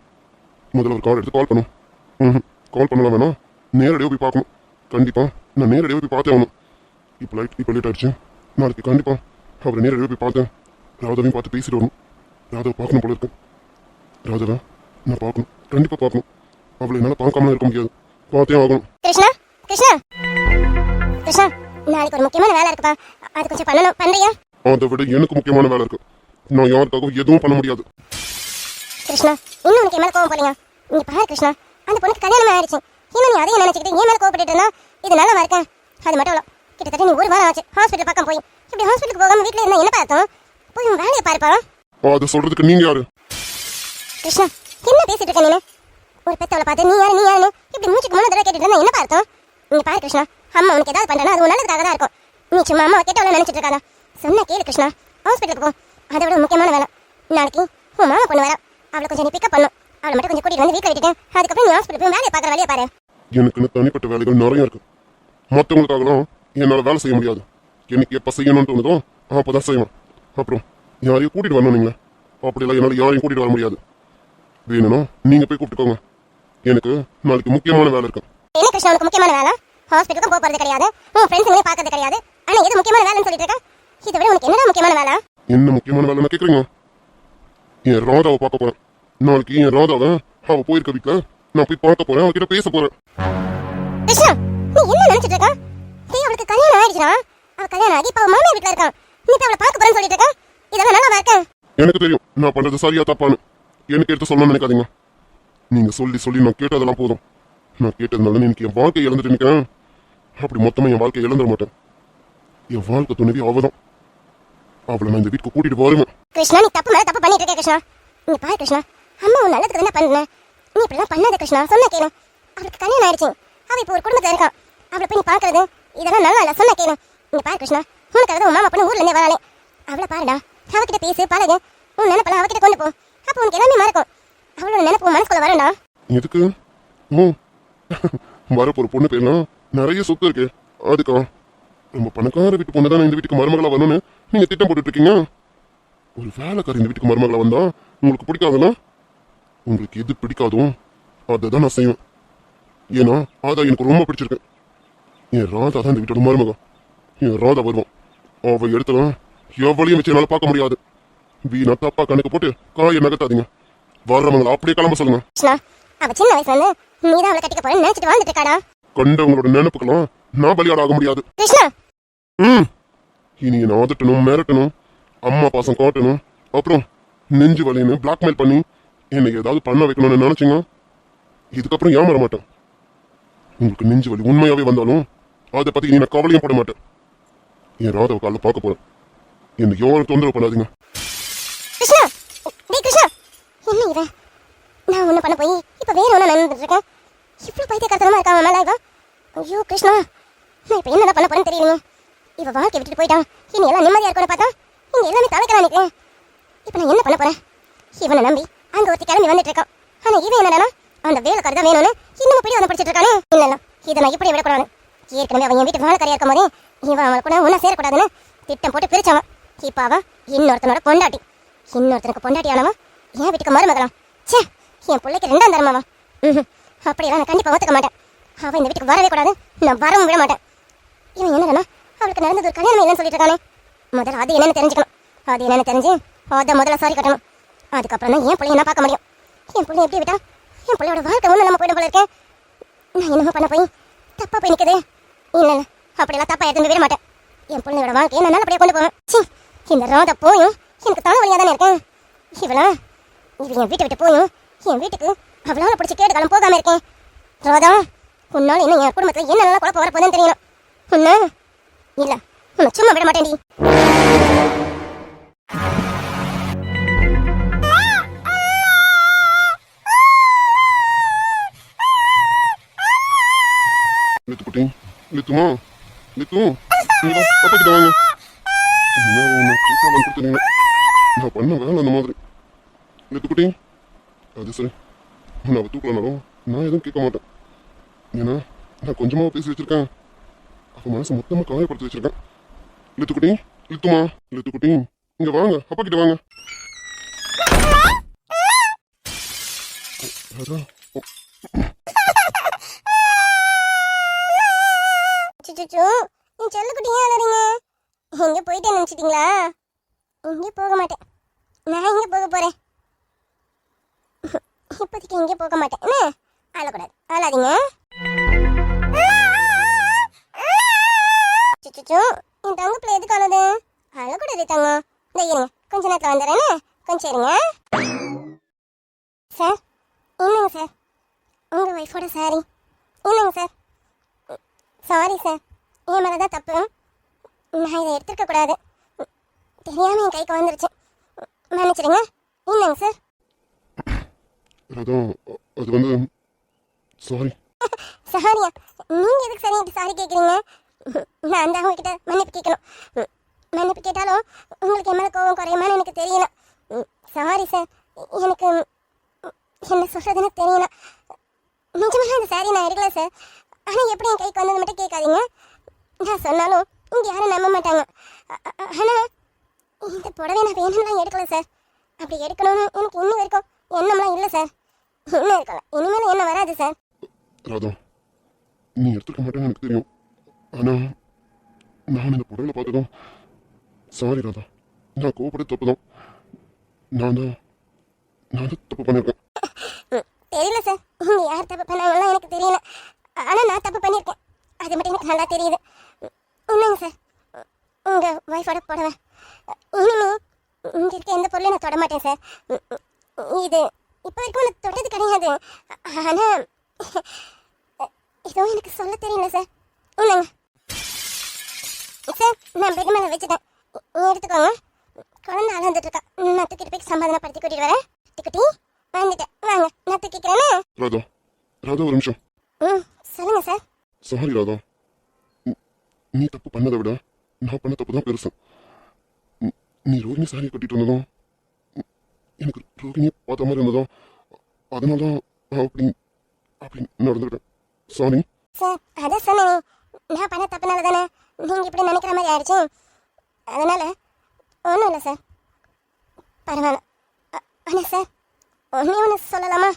முதல்ல ஒரு கார்டு எடுத்து கால் பண்ணும். கால் பண்ணலாம் வேணா நேரடியாக போய் பார்க்கணும். கண்டிப்பாக நான் நேரடியாக போய் பார்த்தே ஆகணும். இப்போ லேட் ஆகிடுச்சு. நாளைக்கு கண்டிப்பாக அவரை நேரடியாக போய் பார்த்தேன். ராதாவையும் பார்த்து பேசிட்டு வரணும். ராதாவை பார்க்கணும் போல இருக்கு. ராதாவை நான் பார்க்கணும். கண்டிப்பாக பார்க்கணும். அவளை என்னால் பார்க்காமலாம் இருக்க முடியாது. பார்த்தே ஆகணும். கிருஷ்ணா கிருஷ்ணா கிருஷ்ணா நாளைக்கு ஒரு முக்கியமான வேலை இருக்குப்பா. அது கொஞ்சம் பண்ணணும். பண்றியா? அதை விட எனக்கு முக்கியமான வேலை இருக்கு. நான் யாருக்காகவும் எதுவும் பண்ண முடியாது. கிருஷ்ணா இன்னும் உனக்கு என் மேல கோவம் போறீங்க. நீ பாரு கிருஷ்ணா அந்த பொண்ணுக்கு கல்யாணம் ஆயிடுச்சு. இன்னும் நீ அதையும் நினைச்சுக்கிட்டு என் மேல கோவப்பட்டு இருந்தா இது நல்லா இருக்கேன். அது மட்டும் இல்ல கிட்டத்தட்ட நீ ஒரு வாரம் ஆச்சு ஹாஸ்பிட்டல் பக்கம் போய். இப்படி ஹாஸ்பிட்டலுக்கு போகாம வீட்டுல இருந்தா என்ன பார்த்தோம்? போய் உன் வேலையை பாருப்பா. அதை சொல்றதுக்கு நீங்க யாரு? கிருஷ்ணா என்ன பேசிட்டு இருக்க நீ? ஒரு பெத்தவளை பார்த்து நீ யாருன்னு இப்படி மூச்சுக்கு முன்னாடி தடவை கேட்டுட்டு இருந்தா என்ன பார்த்தோம்? நீ பாரு கிருஷ்ணா அம்மா உனக்கு ஏதாவது பண்றா அது நல்லதுக்காக தான் இருக்கும். நீ சும்மா அம்மா கேட்டவளை நினைச்சிட்டு இருக்காதா? சொன்னா கேளு கிருஷ்ணா. ஹாஸ்பிட்டலுக்கு போ. அதை விட முக்கியமான வேலை. நாளைக்கு உன் மாமா பொண்ணு வர. அவளை கொஞ்சம் நீ பிக்கப் பண்ணும். அவளை மட்டும் கொஞ்சம் கூட்டிட்டு வந்து வீட்டில் விட்டுட்டேன். அதுக்கப்புறம் நீ ஹாஸ்பிட்டல் போய் வேலையை பார்க்குற வழியை பாரு. எனக்கு தனிப்பட்ட வேலைகள் நிறைய இருக்கு. மற்றவங்களுக்காகலாம் என்னால் வேலை செய்ய முடியாது. எனக்கு எப்போ செய்யணும்னு தோணுதோ அப்போதான் செய்வேன். அப்புறம் யாரையும் கூட்டிட்டு வரணும் நீங்களே? அப்படிலாம் என்னால் யாரையும் கூட்டிட்டு வர முடியாது. வேணும்னா நீங்க போய் கூப்பிட்டுக்கோங்க. எனக்கு நாளைக்கு முக்கியமான வேலை இருக்கு. என்ன கிருஷ்ணா உனக்கு முக்கியமான வேலை? ஹாஸ்பிட்டலுக்கும் போறது கிடையாது, உன் ஃப்ரெண்ட்ஸுங்களையும் பார்க்கறது கிடையாது. ஆனா எது முக்கியமான வேலைன்னு சொல்லிட்டு இருக்க? இதை விட உனக்கு என்னடா முக்கியமான வேலை? என்ன முக்கியமான வேலைன்னு கேட்குறீங்க? என் ராதாவை பார்க்க போறேன். நாளைக்கு என் ராதாவை அவ போயிருக்க வீட்டில் நான் போய் பார்க்க போறேன். அவகிட்ட பேச போறேன். கிருஷ்ணா நீ என்ன நினைச்சிட்டு இருக்க? டேய் அவளுக்கு கல்யாணம் ஆயிடுச்சுடா. அவ கல்யாணம் ஆகி இப்ப மாமியார் வீட்டுல இருக்கான். நீ இப்ப அவளை பார்க்க போறேன்னு சொல்லிட்டு இருக்க? இதெல்லாம் நல்லா இருக்கா? எனக்கு தெரியும் நான் பண்றது சரியா தப்பான்னு. எனக்கு எடுத்து சொல்லணும்னு நினைக்காதீங்க. நீங்க சொல்லி சொல்லி நான் கேட்டதெல்லாம் போதும். நான் கேட்டதுனால எனக்கு என் வாழ்க்கையை இழந்துட்டு நிற்கிறேன். அப்படி மொத்தமா என் வாழ்க்கையை இழந்துட மாட்டேன். என் வாழ்க்கை துணைவி அவதான். அவளை நான் இந்த வீட்டுக்கு கூட்டிட்டு போறேன். கிருஷ்ணா நீ தப்பு மேல தப்பு பண்ணிட்டு இருக்க கிருஷ்ணா. நீ பாரு கிருஷ்ணா அம்மா உன் நல்லதுக்கு என்ன பண்ண. நீ இப்படிலாம் பண்ணாத கிருஷ்ணா, சொன்ன கேளு. அவளுக்கு கல்யாணம் ஆயிடுச்சு, அவ இப்போ ஒரு குடும்பத்துல இருக்கான். அவளை போய் நீ பாக்குறது இதெல்லாம் நல்லா இல்ல, சொன்ன கேளு. இங்க பாரு கிருஷ்ணா, உனக்காக தான் உன் மாமா பொண்ணு ஊர்ல இருந்தே வராளே. அவளை பாருடா, அவகிட்ட பேசு பழகு, உன் நினைப்பெல்லாம் அவகிட்ட கொண்டு போ. அப்போ உனக்கு எல்லாமே மறக்கும். அவளோட நினைப்பு உன் மனசுக்குள்ள வரும்டா. எதுக்கு? ஓ வரப்போற பொண்ணு பேர்லாம் நிறைய சொத்து இருக்கு, அதுக்கா? ரொம்ப பணக்கார வீட்டு பொண்ணு தானே இந்த வீட்டுக்கு மருமகளா வரணும்னு நீங்க திட்டம் போட்டுட்டு இருக்கீங்க. ஒரு வேலைக்காரி இந்த வீட்டுக்கு மருமகளா வந்தா உங்களுக்கு பிடிக்காதுன்னா, உங்களுக்கு எது பிடிக்காதோ அதை தான் நான் செய்வேன். ஏன்னா அதான் எனக்கு ரொம்ப பிடிச்சிருக்கு. என் ராதா தான் இந்த வீட்டோட மருமகா. என் ராதா வருவான், அவ இடத்துல எவ்வளையும் வச்சு என்னால பார்க்க முடியாது. வீணா தப்பா கணக்கு போட்டு காயை நகர்த்தாதீங்க. வர்றவங்களை அப்படியே கிளம்ப சொல்லுங்க. கிருஷ்ணா, அவ சின்ன வயசுல இருந்து நீதான் அவளை கட்டிக்க போறேன்னு நினைச்சிட்டு வாழ்ந்துட்டு இருக்காடா. கண்டவங்களோட நினைப்புக்கெல்லாம் நான் பலியாட ஆக முடியாது. கிருஷ்ணா, இனி என்ன அதட்டணும், மிரட்டணும், அம்மா பாசம் காட்டணும், அப்புறம் நெஞ்சு வலின்னு பிளாக்மெயில் பண்ணி என்னை ஏதாவது பண்ண வைக்கணும்னு நினைச்சீங்க, இதுக்கப்புறம் ஏமாற மாட்டேன். உங்களுக்கு நெஞ்சு வலி உண்மையாவே வந்தாலும் அதை பத்தி இனி நான் கவலையும் போட மாட்டேன். என் ராதவ காலைல பார்க்க போறேன். என்னை எவ்வளவு தொந்தரவு பண்ணாதீங்க. கிருஷ்ணா, டேய் கிருஷ்ணா, என்ன இவன்? நான் ஒண்ணு பண்ண போய் இப்ப வேற ஒண்ணு நடந்துட்டு இருக்கேன். இவ்வளவு பைத்தியக்காரத்தனமா இருக்கா அவன் மேல இவன். ஐயோ கிருஷ்ணா, நான் இப்ப என்ன பண்ண போறேன்னு தெரியலையே. இவ வாழ்க்கை விட்டுட்டு போயிட்டான், இனி எல்லாம் நிம்மதியா இருக்கும்னு பார்த்தா இங்க எல்லாமே தலைக்கலாம் நிக்கிறேன். இப்ப நான் என்ன பண்ண போறேன்? இவனை நம்பி அங்க ஒருத்தி கிளம்பி வந்துட்டு இருக்கான். ஆனா இவன் என்னடா அந்த வேலைக்காரி தான் வேணும்னு இன்னும் பிடி வந்து படிச்சிட்டு இருக்கானே. இல்ல இதை நான் இப்படி விடக்கூடாது. ஏற்கனவே அவன் என் வீட்டு வேலைக்காரியா இருக்கும் போதே இவன் அவளை கூட ஒன்னா சேரக்கூடாதுன்னு திட்டம் போட்டு பிரிச்சவன். இப்ப அவன் இன்னொருத்தனோட பொண்டாட்டி, இன்னொருத்தனுக்கு பொண்டாட்டி ஆனவன் என் வீட்டுக்கு மருமகளாம். சே, என் பிள்ளைக்கு ரெண்டாம் தரமாவா? அப்படியெல்லாம் நான் கண்டிப்பா ஒத்துக்க மாட்டேன். அவன் இந்த வீட்டுக்கு வரவே கூடாது, நான் வரவும் விட மாட்டேன். இவன் என்னன்னா அவளுக்கு நடந்தது ஒரு கல்யாணம் இல்லைன்னு சொல்லிட்டு இருக்கானே. முதல்ல அது என்னன்னு தெரிஞ்சுக்கணும். அது என்னன்னு தெரிஞ்சு அதை முதல்ல சாரி கட்டணும். அதுக்கப்புறம் தான் என் பிள்ளைய நான் பார்க்க முடியும். என் பிள்ளை எப்படி விட்டா என் பிள்ளையோட வாழ்க்கை ஒன்று நம்ம போயிடும் போல இருக்கேன். நான் என்னமோ பண்ண போய் தப்பா போய் நிற்குது. இல்லை அப்படியெல்லாம் தப்பா எடுத்து விட மாட்டேன். என் பிள்ளையோட வாழ்க்கையை நான் நல்லபடியாக கொண்டு போவேன். சி, இந்த ராதா போயும் எனக்கு தலை வழியாக தானே இருக்கேன். இவளா இவன் என் வீட்டை விட்டு போயும் என் வீட்டுக்கு அவளால பிடிச்சி கேடு காலம் போகாம இருக்கேன். ராதா, உன்னால இன்னும் என் குடும்பத்தில் என்ன நல்லா குழப்பம் வரப்போதுன்னு தெரியணும். உன்ன இல்லை, உன்னை சும்மா விட மாட்டேன்டி. லித்துக்குட்டி, லித்துமா, லித்து, அப்பா கிட்ட வாங்க. உன்னை கூட்டாளம் கொடுத்துருங்க. நான் பண்ண வேலை அந்த மாதிரி. லித்துக்குட்டி, அது சரி, உன்னை அவ தூக்கலனாலும் நான் எதுவும் கேட்க மாட்டேன். ஏன்னா நான் கொஞ்சமாக பேசி வச்சிருக்கேன், அவன் மனசை மொத்தமாக காயப்படுத்தி வச்சிருக்கேன். லித்துக்குட்டி, லித்துமா, லித்துக்குட்டி, இங்க வாங்க, அப்பா கிட்ட வாங்க. அதான் சுச்சுச்சோ, நீ செல்லக்குட்டி ஏன் அழறீங்க? எங்கே போயிட்டேன்னு நினச்சிட்டிங்களா? எங்கேயும் போக மாட்டேன். நான் எங்கே போக போகிறேன்? இப்போதைக்கு எங்கேயும் போக மாட்டேன். என்ன அழக்கூடாது, அழாதீங்க. சுச்சுச்சோ, என் தங்க பிள்ளை எதுக்கு அழுது? அழக்கூடாது தங்கம். இந்த இருங்க, கொஞ்ச நேரத்தில் வந்துடுறேன்னு கொஞ்சம் இருங்க. சார், என்னங்க சார், உங்கள் ஒய்ஃபோட சாரி. என்னங்க சார்? சாரி சார், என் மேலே தான் தப்பு. நான் இதை எடுத்துருக்க கூடாது, தெரியாமல் என் கைக்கு வந்துருச்சு, மன்னிச்சிடுங்க. என்னங்க சார்? அதான் அது வந்து சாரி. சாரியா? நீங்கள் எதுக்கு சார் என்கிட்ட சாரி கேட்குறீங்க? நான் அந்த அவங்கக்கிட்ட மன்னிப்பு கேட்கணும். மன்னிப்பு கேட்டாலும் உங்களுக்கு என் மேலே கோபம் குறையுமான்னு எனக்கு தெரியல. சாரி சார், எனக்கு என்ன சொல்கிறதுன்னு தெரியல. நிஜமாக இந்த சாரி நான் எடுக்கல சார். ஆனால் எப்படி என் கைக்கு வந்தது மட்டும் கேட்காதீங்க. நான் சொன்னாலும் இங்கே யாரும் நம்ப மாட்டாங்க. ஆனால் இந்த புடவை நான் வேணும்லாம் எடுக்கல சார். அப்படி எடுக்கணும்னு எனக்கு இன்னும் வரைக்கும் எண்ணம்லாம் இல்லை சார். இன்னும் இருக்கலாம், இனிமேல் என்ன வராது சார். ராதா, நீ எடுத்துக்க மாட்டேன்னு எனக்கு தெரியும். ஆனால் நான் இந்த புடவையில் பார்த்ததும் சாரி ராதா, நான் கோவப்பட தப்பு தான். நான் தான் தப்பு பண்ணியிருக்கேன். தெரியல சார், இங்கே யார் தப்பு பண்ணாங்கலாம் எனக்கு தெரியல. ஆனால் நான் தப்பு பண்ணியிருக்கேன், அது மட்டும் எனக்கு நல்லா தெரியுது. என்னங்க சார், உங்கள் ஒய்ஃபோட புடவை இனிமே இங்கே இருக்க எந்த பொருளையும் நான் தொட மாட்டேன் சார். இது இப்போ வரைக்கும் நான் தொட்டது கிடையாது. ஆனால் எதுவும் எனக்கு சொல்ல தெரியல சார். என்னங்க சார், நான் பெட் மேலே வச்சுட்டேன், எடுத்துக்கோங்க. குழந்தை அழந்துட்டு இருக்கா, நான் தூக்கிட்டு போய் சமாதானப்படுத்தி கூட்டிட்டு வரேன். டிக்குட்டி, வந்துட்டேன் வாங்க நான் தூக்கிக்கிறேன்னு. ராதா ராதா ஒரு நிமிஷம். சொல்லுங்க சார். சாரி ராதா, நீ தப்பு பண்ணதை விட நான் பண்ண தப்பு தான் பெருசு. நீ ரோகிணி சாரியை கட்டிட்டு இருந்ததும் எனக்கு ரோகிணியை பார்த்த மாதிரி இருந்ததும் அதனால தான் அப்படி அப்படி நடந்துக்கிட்டேன். சாரி. சார் அதான் சொன்னேன், நான் பண்ண தப்புனால தானே நீங்கள் இப்படி நினைக்கிற மாதிரி ஆயிடுச்சு. அதனால ஒன்றும் இல்லை சார், பரவாயில்ல. ஆனால் சார் ஒன்று சொல்லலாமா?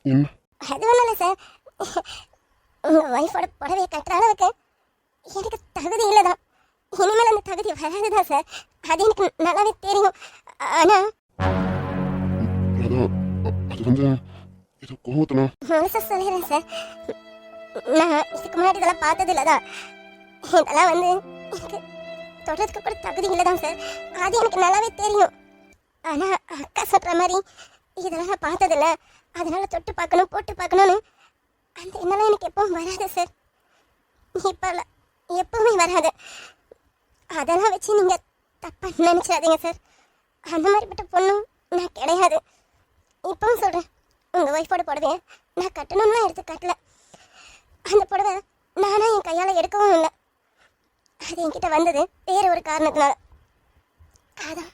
என்ன? அது ஒன்றும் இல்லை சார், உங்கள் ஒய்ஃபோட புடவையை கட்டுற அளவுக்கு எனக்கு தகுதி இல்லை தான். இனிமேல் அந்த தகுதி வராது தான் சார், அது எனக்கு நல்லாவே தெரியும். ஆனால் ராதா அது வந்து ஏதோ கோவத்துல. முழுசாக சொல்லிடுறேன் சார், நான் இதுக்கு முன்னாடி இதெல்லாம் பார்த்தது இல்லை தான். இதெல்லாம் வந்து எனக்கு தொடர்றதுக்கு கூட தகுதி இல்லை தான் சார், அது எனக்கு நல்லாவே தெரியும். ஆனால் அக்கா சொல்கிற மாதிரி இதெல்லாம் நான் பார்த்ததில்ல, அதனால தொட்டு பார்க்கணும் போட்டு பார்க்கணும்னு அந்த எண்ணெல்லாம் எனக்கு எப்பவும் வராது சார். இப்போ இல்லை, எப்பவுமே வராது. அதெல்லாம் வச்சு நீங்கள் தப்பாக நினச்சிடாதீங்க சார், அந்த மாதிரிப்பட்ட பொண்ணும் நான் கிடையாது. இப்பவும் சொல்கிறேன், உங்கள் ஒய்ஃபோட புடவைய நான் கட்டணும்லாம் எடுத்து கட்டல. அந்த புடவை நானாக என் கையால் எடுக்கவும் இல்லை, அது என்கிட்ட வந்தது வேறு ஒரு காரணத்தினால. அதான்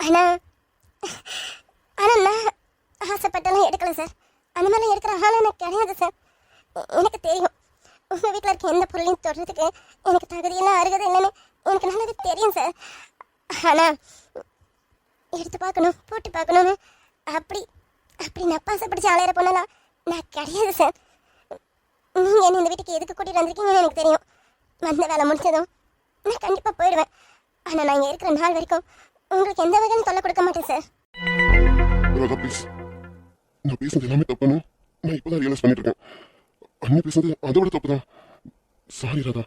ஆனால் ஆனால் நான் ஆசைப்பட்டெல்லாம் எடுக்கலை சார், அந்த மாதிரிலாம் எடுக்கிற ஆளாக நான் கிடையாது சார். எனக்கு தெரியும் உங்கள் வீட்டில் இருக்க எந்த பொருளையும் தொடுறதுக்கு எனக்கு தகுதியெல்லாம் அருகதை இல்லைன்னு எனக்கு நல்லாவே தெரியும் சார். ஆனால் எடுத்து பார்க்கணும் போட்டு பார்க்கணுன்னு அப்படி அப்படி நப்பாசை பிடிச்சி அலையிற பொண்ணெல்லாம் நான் கிடையாது சார். நீங்கள் என்ன இந்த வீட்டுக்கு எதுக்கு கூட்டிகிட்டு வந்திருக்கீங்கன்னு எனக்கு தெரியும். வந்த வேலை முடிச்சதும் நான் கண்டிப்பாக போயிடுவேன். ஆனால் நான் இங்கே இருக்கிற நாள் வரைக்கும் உங்களுக்கு எந்த வகையும் தொல்லை கொடுக்க மாட்டேன் சார். ராதா ப்ளீஸ், நான் பேசுனது எல்லாமே தப்புன்னு நான் இப்போ தான் ரியலைஸ் பண்ணிட்டு இருக்கேன். அண்ணி பேசுனது அதோட தப்பு தான். சாரி ராதா,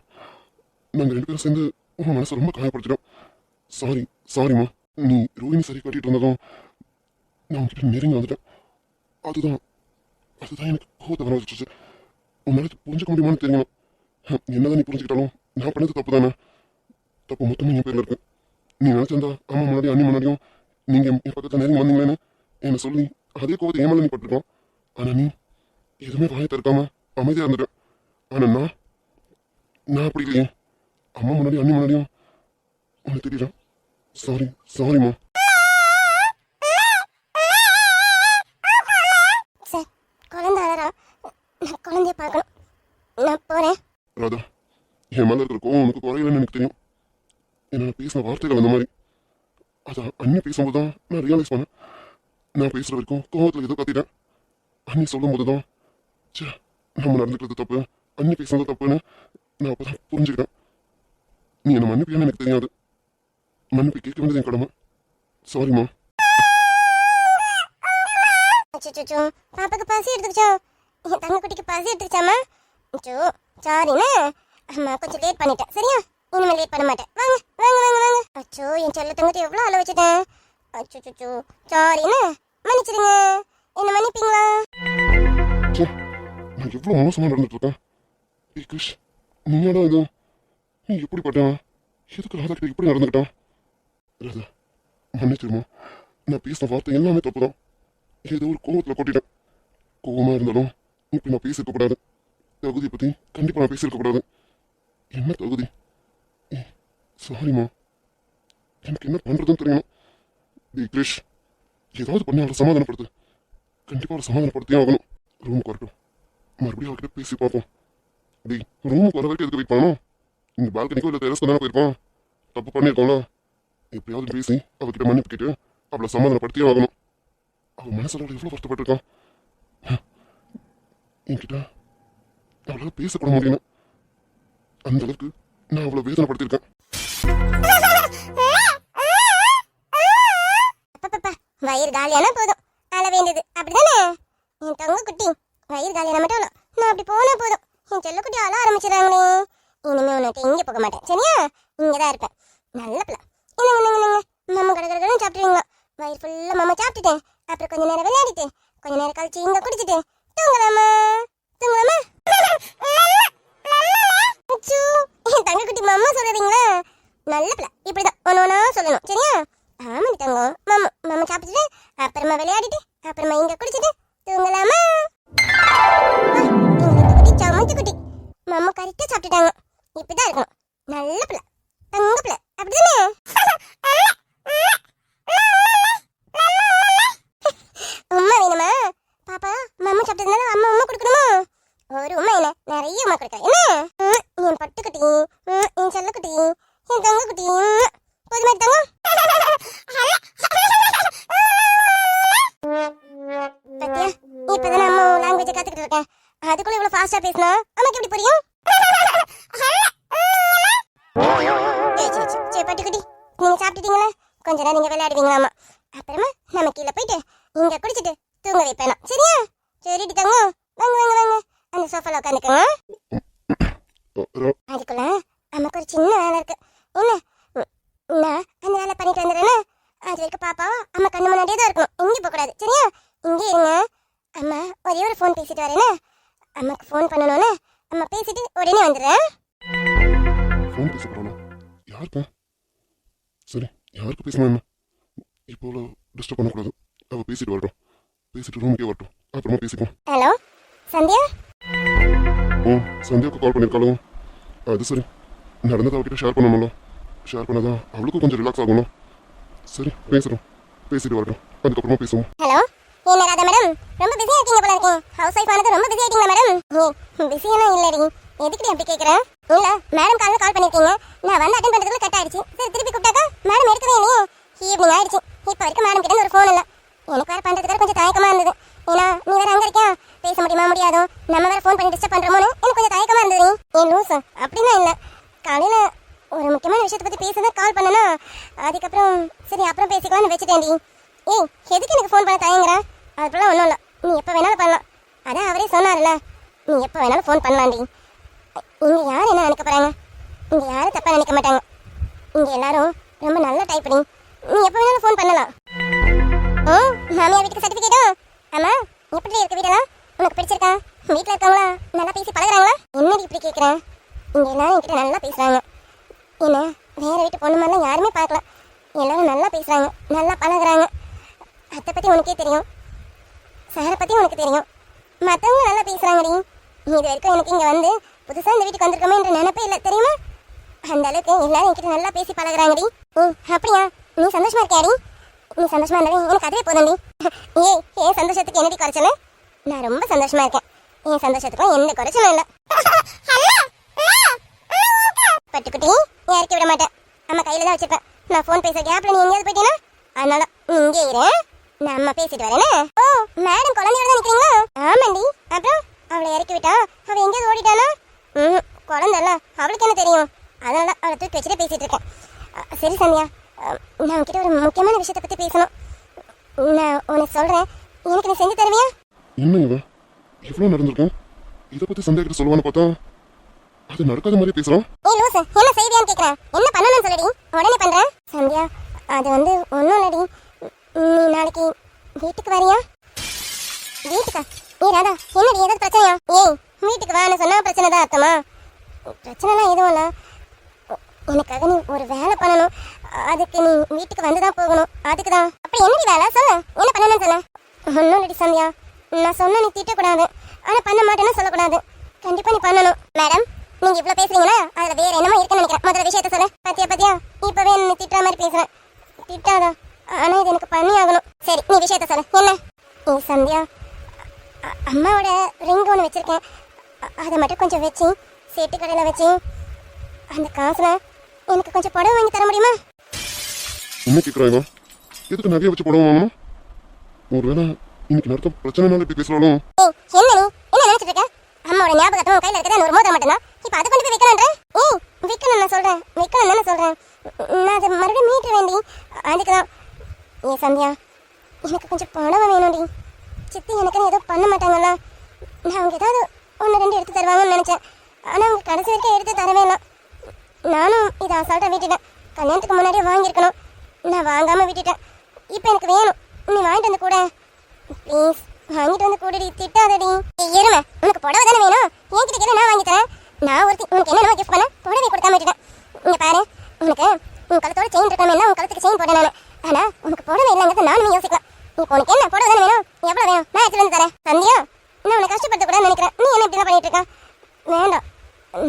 நாங்கள் 2 பேரும் சேர்ந்து உன் மனசை ரொம்ப காயப்படுத்திட்டோம். சாரி சாரிம்மா. நீ ரோஹிணி சரி கட்டிட்டு இருந்ததும் நான் உங்ககிட்ட நெருங்கி வந்துட்டேன். அதுதான் எனக்கு கோவத்தை வர வச்சுச்சு. உன்னால புரிஞ்சுக்க முடியுமான்னு தெரியணும். என்னதான் நீ புரிஞ்சுக்கிட்டாலும் நான் பண்ணது தப்பு தானே. தப்பு மொத்தமே என் பேரில் இருக்கு. நீ நினச்சிருந்தா அம்மா முன்னாடி அண்ணி முன்னாடியும் நீங்கள் என் பக்கத்தில் நெருங்கி வந்தீங்களேன்னு என்னை சொல்லி அதே கோவத்தை ஏமால நீ பட்டிருக்கோம். ஆனால் நீ எதுவுமே வாயை திறக்காம அமைதியாக இருந்துட்டேன். ஆனால் நான் அப்படி இல்லையே. அம்மா முன்னாடி அண்ணி முன்னாடியும் உனக்கு தெரியல. சாரிம்மா. சார் குழந்தை அழறா, நான் குழந்தைய பார்க்கணும், நான் போகிறேன். ராதா, என் மேலே இருக்கிற கோவம் உனக்கு குறையலன்னு எனக்கு தெரியும். என்ன பேசின வார்த்தைகள் அந்த மாதிரி. அதான் அண்ணி பேசும்போது தான் நான் ரியலைஸ் பண்ணேன். நான் பேசுகிற வரைக்கும் கோவத்தில் ஏதோ கத்திட்டேன். அண்ணி சொல்லும் போது தான் சே நம்ம நடந்துக்கிறது தப்பு, அண்ணி பேசுனது தப்புன்னு நான் அப்போ தான் புரிஞ்சுக்கிட்டேன். நீ என்ன மன்னிப்பியான்னு எனக்கு தெரியாது. மன்னிப்பு கேட்க வேண்டியது என் கடமை. சாரிம்மா. அச்சோ பாப்பாக்கு பசி எடுத்துக்கிச்சோ, என் தங்க குட்டிக்கு பசி எடுத்துக்கிச்சாமா. அச்சோ சாரிண்ணே, அம்மா கொஞ்சம் லேட் பண்ணிட்டேன். சரியா, இனிமேல் லேட் பண்ண மாட்டேன். வாங்க வாங்க வாங்க வாங்க. அச்சோ என் செல்ல தங்கத்தை எவ்வளோ அளவு வச்சுட்டேன். அச்சோ சாரிண்ணே, மன்னிச்சிடுங்க, என்ன மன்னிப்பீங்களா? நான் எவ்வளோ மோசமாக நடந்துட்டு இருக்கேன். ஏய் கிருஷ், நீயாடா இது? நீ எப்படி பட்டேன்? எதுக்கு ராதா கிட்ட இப்படி நடந்துக்கிட்டான்? ராதா மன்னிச்சிருமா. நான் பேசின வார்த்தை எல்லாமே தப்பு தான். ஏதோ ஒரு கோவத்தில் கொட்டிட்டேன். கோவமாக இருந்தாலும் இப்படி நான் பேசியிருக்கக்கூடாது. தகுதியை பற்றி கண்டிப்பாக நான் பேசியிருக்கக்கூடாது. என்ன தகுதி? சாரிம்மா, எனக்கு என்ன பண்ணுறதுன்னு தெரியணும். டேய் கிரிஷ், ஏதாவது பண்ணி அவரை சமாதானப்படுத்து. கண்டிப்பாக அவரை சமாதானப்படுத்தியே ஆகணும். ரூமுக்கு வரட்டும், மறுபடியும் அவர்கிட்ட பேசி பார்ப்போம். டேய் ரூமுக்கு வர வரைக்கும் எதுக்கு வெயிட் பண்ணணும்? இந்த பால்கனிக்கோ இல்லை டெரஸ்க்கு தானே போயிருப்பான். தப்பு பண்ணியிருக்கோம்ல, எப்படியாவது பேசி அவர்கிட்ட மன்னிப்பு கேட்டு அவளை சமாதானப்படுத்தியே ஆகணும். அவள் மனசில் எவ்வளோ கஷ்டப்பட்டிருக்கான். என்கிட்ட அவளால் பேசக்கூட முடியல. அந்த அளவுக்கு நான் அவளை வேதனைப்படுத்தியிருக்கேன். வயிறு காலியான போதும் அழ வேண்டியது அப்படிதானே? என் தங்க குட்டி வயிறு காலியான மட்டும் இல்லை, நான் அப்படி போனா போதும் என் செல்ல குட்டி அழ ஆரம்பிச்சிடறாங்களே. இனிமே உன்னிட்டு எங்கே போக மாட்டேன் சரியா, இங்கே தான் இருப்பேன். நல்ல பிள்ளை. என்னங்க மாமா கடற்கரை சாப்பிட்றீங்களா? வயிறு ஃபுல்லாக மாமா சாப்பிட்டுட்டேன். அப்புறம் கொஞ்ச நேரம் விளையாடிட்டு கொஞ்ச நேரம் கழிச்சு இங்கே குடிச்சிட்டு தூங்கலாமா? அச்சோ என் தங்க குட்டி மாமா சொல்றீங்களா? நல்ல பிள்ளை, இப்படிதான் ஒன்று ஒன்றா சொல்லணும் சரியா? ஆமாடி தங்கம். மாமா சாப்பிட்டுட்டு அப்புறமா விளையாடிட்டு அப்புறமா இங்க குடிச்சிட்டு தூங்கலாமா? எங்களுக்கு குட்டி சமத்து குட்டி மம்மா கரெக்டா சாப்பிட்டுட்டாங்க. இப்படிதான் இருக்கணும். நல்ல பிள்ளை, தங்க பிள்ளை, அப்படிதானே? உம்மா வேணுமா? பாப்பா மம்மா சாப்பிட்டதுனால அம்மா உம்மா கொடுக்கணுமா? ஒரு உம்மா என்ன நிறைய உம்மா கொடுக்க என்ன? என் பட்டுக்குட்டி, என் செல்லக்குட்டி, என் தங்க குட்டி, போதுமா தங்க? பத்தியா, இப்பதான் அம்மா லாங்குவேஜ் கத்துக்கிட்டு இருக்கேன். அதுக்குள்ள இவ்வளவு ஃபாஸ்டா பேசினா அம்மாக்கு எப்படி புரியும்? சரி பட்டுக்குட்டி, நீங்க சாப்பிட்டுட்டீங்களா? கொஞ்ச நேரம் நீங்க விளையாடுவீங்களாமா. அப்புறமா நம்ம கீழே போயிட்டு இங்க குடிச்சிட்டு தூங்க வைப்பேனா? சரியா? சரிடி தங்க, வாங்க வாங்க வாங்க, அந்த சோஃபால உட்காந்துக்கோங்க. அதுக்குள்ள நமக்கு ஒரு சின்ன வேலை இருக்கு. என்ன? நான் அந்த வேலை பண்ணிட்டு வந்துடுறேன்னா அது வரைக்கும் பாப்பா அம்மா கண்ணு முன்னாடியே தான் இருக்கணும். எங்கேயும் போகக்கூடாது. சரியா? இங்கே இருங்க. அம்மா ஒரே ஒரு ஃபோன் பேசிட்டு வரேன்னா அம்மாக்கு ஃபோன் பண்ணணும்னு அம்மா பேசிட்டு உடனே வந்துடுறேன். ஃபோன் பேச போகிறோம். யாருக்கு? சரி, யாருக்கு பேசணும் என்ன? இப்போ டிஸ்டர்ப் பண்ணக்கூடாது. அவள் பேசிட்டு வரட்டும். பேசிட்டு ரூமுக்கே வரட்டும். அப்புறமா பேசிக்குவோம். ஹலோ சந்தியா? சந்தியாவுக்கு கால் பண்ணியிருக்காளும். அது சரி, நடந்ததை அவகிட்ட ஷேர் பண்ணணும்ல. ஷேர் பண்ணதான் அவளுக்கும் கொஞ்சம் ரிலாக்ஸ் ஆகணும். சரி, பேசுகிறோம். பேசிட்டு வரட்டும். அதுக்கப்புறமா பேசுவோம். ஹலோ, என்ன ராதா மேடம், ரொம்ப பிஸியா இருக்கீங்க போல இருக்கீங்க. ஹவுஸ் ஒய்ஃப் ஆனது ரொம்ப பிஸி ஆயிட்டீங்களா மேடம்? பிஸியெல்லாம் இல்லடி. எதுக்கு அப்படி கேட்குறேன்? இல்ல மேடம் கால் பண்ணிருக்கீங்க. நான் வந்து அட்டென்ட் பண்ணுறதுக்குள்ள கட் ஆயிடுச்சு. சரி திருப்பி கூப்பிட்டாக்கா மேடம் எடுக்கவே இல்லையே. ஈவினிங் ஆயிடுச்சு. இப்போ வரைக்கும் மேடம் கிட்ட ஒரு ஃபோன் இல்லை. எனக்கு வேற பண்ணுறதுக்கு கொஞ்சம் தயக்கமா இருந்தது. ஏன்னா நீ வேற அங்கே இருக்கியா, பேச முடியுமா முடியாதோ, நம்ம வேற ஃபோன் பண்ணி டிஸ்டர்ப் பண்ணுறோமோன்னு எனக்கு கொஞ்சம் தயக்கமா இருந்தது. ஏன் லூசா? அப்படின்னா இல்லை, காலையில் ஒரு முக்கியமான விஷயத்தை பற்றி பேசதான் கால் பண்ணனா. அதுக்கப்புறம் சரி அப்புறம் பேசிக்கலாம்னு வச்சுட்டேன்டி. ஏய் எதுக்கு எனக்கு ஃபோன் பண்ண தயங்குறேன்? அதுக்கெல்லாம் ஒன்றும் இல்லை, நீ எப்போ வேணாலும் பண்ணலாம். அதான் அவரே சொன்னார்ல, நீ எப்போ வேணாலும் ஃபோன் பண்ணலாண்டி. இங்கே யார் என்ன நினைக்க போகிறாங்க? இங்கே யாரும் தப்பாக நினைக்க மாட்டாங்க. இங்கே எல்லாரும் ரொம்ப நல்ல டைப்படி. நீ எப்போ வேணாலும் ஃபோன் பண்ணலாம். மாமியார் வீட்டுக்கு சர்டிஃபிகேட்டும். ஆமாம், எப்படி இருக்கு வீடெல்லாம்? உனக்கு பிடிச்சிருக்கா? வீட்டில் இருக்கவங்களா நல்லா பேசி பழகுறாங்களா? என்னடி இப்படி கேட்குறேன்? இங்கே எல்லாரும் என்கிட்ட நல்லா பேசுகிறாங்க. என்ன வேறு வீட்டு பொண்ணு மாதிரிலாம் யாருமே பார்க்கல. எல்லாரும் நல்லா பேசுகிறாங்க, நல்லா பழகுறாங்க. அதை பற்றி உனக்கே தெரியும், சாரை பற்றி உனக்கு தெரியும். மற்றவங்களும் நல்லா பேசுகிறாங்கடி. இது வரைக்கும் எனக்கு இங்கே வந்து புதுசாக இந்த வீட்டுக்கு வந்திருக்கோமே என்ற நினைப்பே இல்லை தெரியுமா? அந்த அளவுக்கு எல்லாரும் என்கிட்ட நல்லா பேசி பழகுறாங்கடி. அப்படியா? நீ சந்தோஷமா இருக்கியாடி? நீ சந்தோஷமா இருந்தாலே எனக்கு அதுவே போதும்டி. ஏன் சந்தோஷத்துக்கு என்னடி குறைச்சல? நான் ரொம்ப சந்தோஷமா இருக்கேன். என் சந்தோஷத்துக்கும் எந்த குறைச்சலும் இல்லை. பட்டுக்குட்டி யாருக்கு விட மாட்டேன். அம்மா கையில தான் வச்சிருப்பேன். நான் ஃபோன் பேச கேப்ல நீ எங்கேயாவது போயிட்டீங்கன்னா அதனால நீ இங்கே இரு, நான் அம்மா பேசிட்டு வரேனே. ஓ மேடம் குழந்தையோட தான் நிற்கிறீங்களா? ஆமாண்டி. அப்புறம் அவளை இறக்கி விட்டா அவள் எங்கேயாவது ஓடிட்டானா? குழந்தைல அவளுக்கு என்ன தெரியும்? அதனால அவளை தூக்கி வச்சுட்டு பேசிட்டு இருக்கேன். சரி சந்தியா, நான் உன்கிட்ட ஒரு முக்கியமான விஷயத்தை பற்றி பேசணும். நான் உனக்கு சொல்கிறேன், எனக்கு நீ செஞ்சு தருவியா? என்ன இவன் இவ்வளோ நடந்திருக்கும்? இதை பற்றி சந்தியா கிட்ட சொல்லுவான்னு பார்த்தா அது நடக்காத மாதிரி பேசுகிறான். ஏய் லூசு, என்ன செய்வியான்னு கேட்குறேன். என்ன பண்ணணும்னு சொல்லடி, உடனே பண்ணுறேன். சந்தியா, அது வந்து ஒன்றும் இல்லடி. நீ நாளைக்கு வீட்டுக்கு வரியா? வீட்டுக்கா? ஏ ராதா, என்னடி ஏதாவது பிரச்சனையா? ஏய் வீட்டுக்கு வான்னு சொன்னா பிரச்சனை தான் அர்த்தமா? பிரச்சனைலாம் எதுவும் இல்லை. எனக்காக நீ ஒரு வேலை பண்ணணும். அதுக்கு நீ வீட்டுக்கு வந்து தான் போகணும். அதுக்கு தான். அப்படி என்னடி வேலை சொல்லு, என்ன பண்ணணும்னு சொல்ல. ஒன்றும் இல்லடி சந்தியா, நான் சொன்ன நீ திட்டக்கூடாது, ஆனால் பண்ண மாட்டேன்னு சொல்லக்கூடாது. கண்டிப்பாக நீ பண்ணணும். மேடம் நீங்க இவ்வளவு பேசுறீங்கன்னா அதுல வேற என்னமோ இருக்குன்னு நினைக்கிறேன். முதல்ல விஷயத்த சொல்ல. பத்தியா இப்பவே நீ திட்டுற மாதிரி பேசுறேன். திட்டாதா? ஆனா இது எனக்கு பண்ணி ஆகணும். சரி நீ விஷயத்த சொல்ல. என்ன? ஏ சந்தியா, அம்மாவோட ரிங் ஒன்று வச்சிருக்கேன். அதை மட்டும் கொஞ்சம் வச்சு சேட்டு கடையில் வச்சு அந்த காசுல எனக்கு கொஞ்சம் புடவை வாங்கி தர முடியுமா? என்ன கேட்குறாங்க? எதுக்கு நிறைய வச்சு புடவை வாங்கணும்? ஒருவேளை இன்னைக்கு நடக்க பிரச்சனைனால இப்படி பேசுறாலும். ஏய் என்ன நீ என்ன நினைச்சிட்டு இருக்க? அம்மாவோட ஞாபகத்தும் கையில் இருக்கிறது ஒரு மோதிரம் மட்டும்தான். இப்போ அதை கொண்டு போய் வைக்கணுன்ற? ஏய் வைக்கணும் நான் சொல்கிறேன், வைக்கணும் தானே சொல்கிறேன். நான் அதை மறுபடியும் மீட்ட வேண்டி. அதுக்கு தான். ஏ சந்தியா, எனக்கு கொஞ்சம் புடவை வேணும்டி. சித்தி எனக்குன்னு எதுவும் பண்ண மாட்டாங்கல்ல. நான் அவங்க ஏதாவது ஒன்று ரெண்டு எடுத்து தருவாங்கன்னு நினச்சேன். ஆனால் அவங்க கடைசி வரைக்கும் எடுத்து தரவே இல்லை. நானும் இதை அசால்ட்டாக விட்டுட்டேன். கல்யாணத்துக்கு முன்னாடியே வாங்கியிருக்கணும், நான் வாங்காமல் விட்டுட்டேன். இப்போ எனக்கு வேணும், நீ வாங்கிட்டு வந்து கூட ப்ளீஸ். வாங்கிட்டு வந்து கூடடி, திட்டாதடி. எருமை, உனக்கு புடவை தானே வேணும், என்கிட்ட கேட்க நான் வாங்கி தரேன். நான் ஒருத்தி உனக்கு என்னென்ன கிஃப்ட் பண்ண புடவை கொடுக்காம விட்டுட்டேன். இங்கே பாரு, உனக்கு உன் கழுத்தோட செயின் இருக்காம உன் கழுத்துக்கு செயின் போட்டேன் நான். ஆனால் உனக்கு புடவை இல்லைங்கிறது நானுமே யோசிக்கலாம். இப்போ உனக்கு என்ன புடவை தானே வேணும், எவ்வளவு வேணும்? நான் எடுத்துட்டு வந்து தரேன். சந்தியா, நான் உன்னை கஷ்டப்படுத்த கூட நினைக்கிறேன். நீ என்ன இப்படி பண்ணிட்டு இருக்க? வேண்டாம்,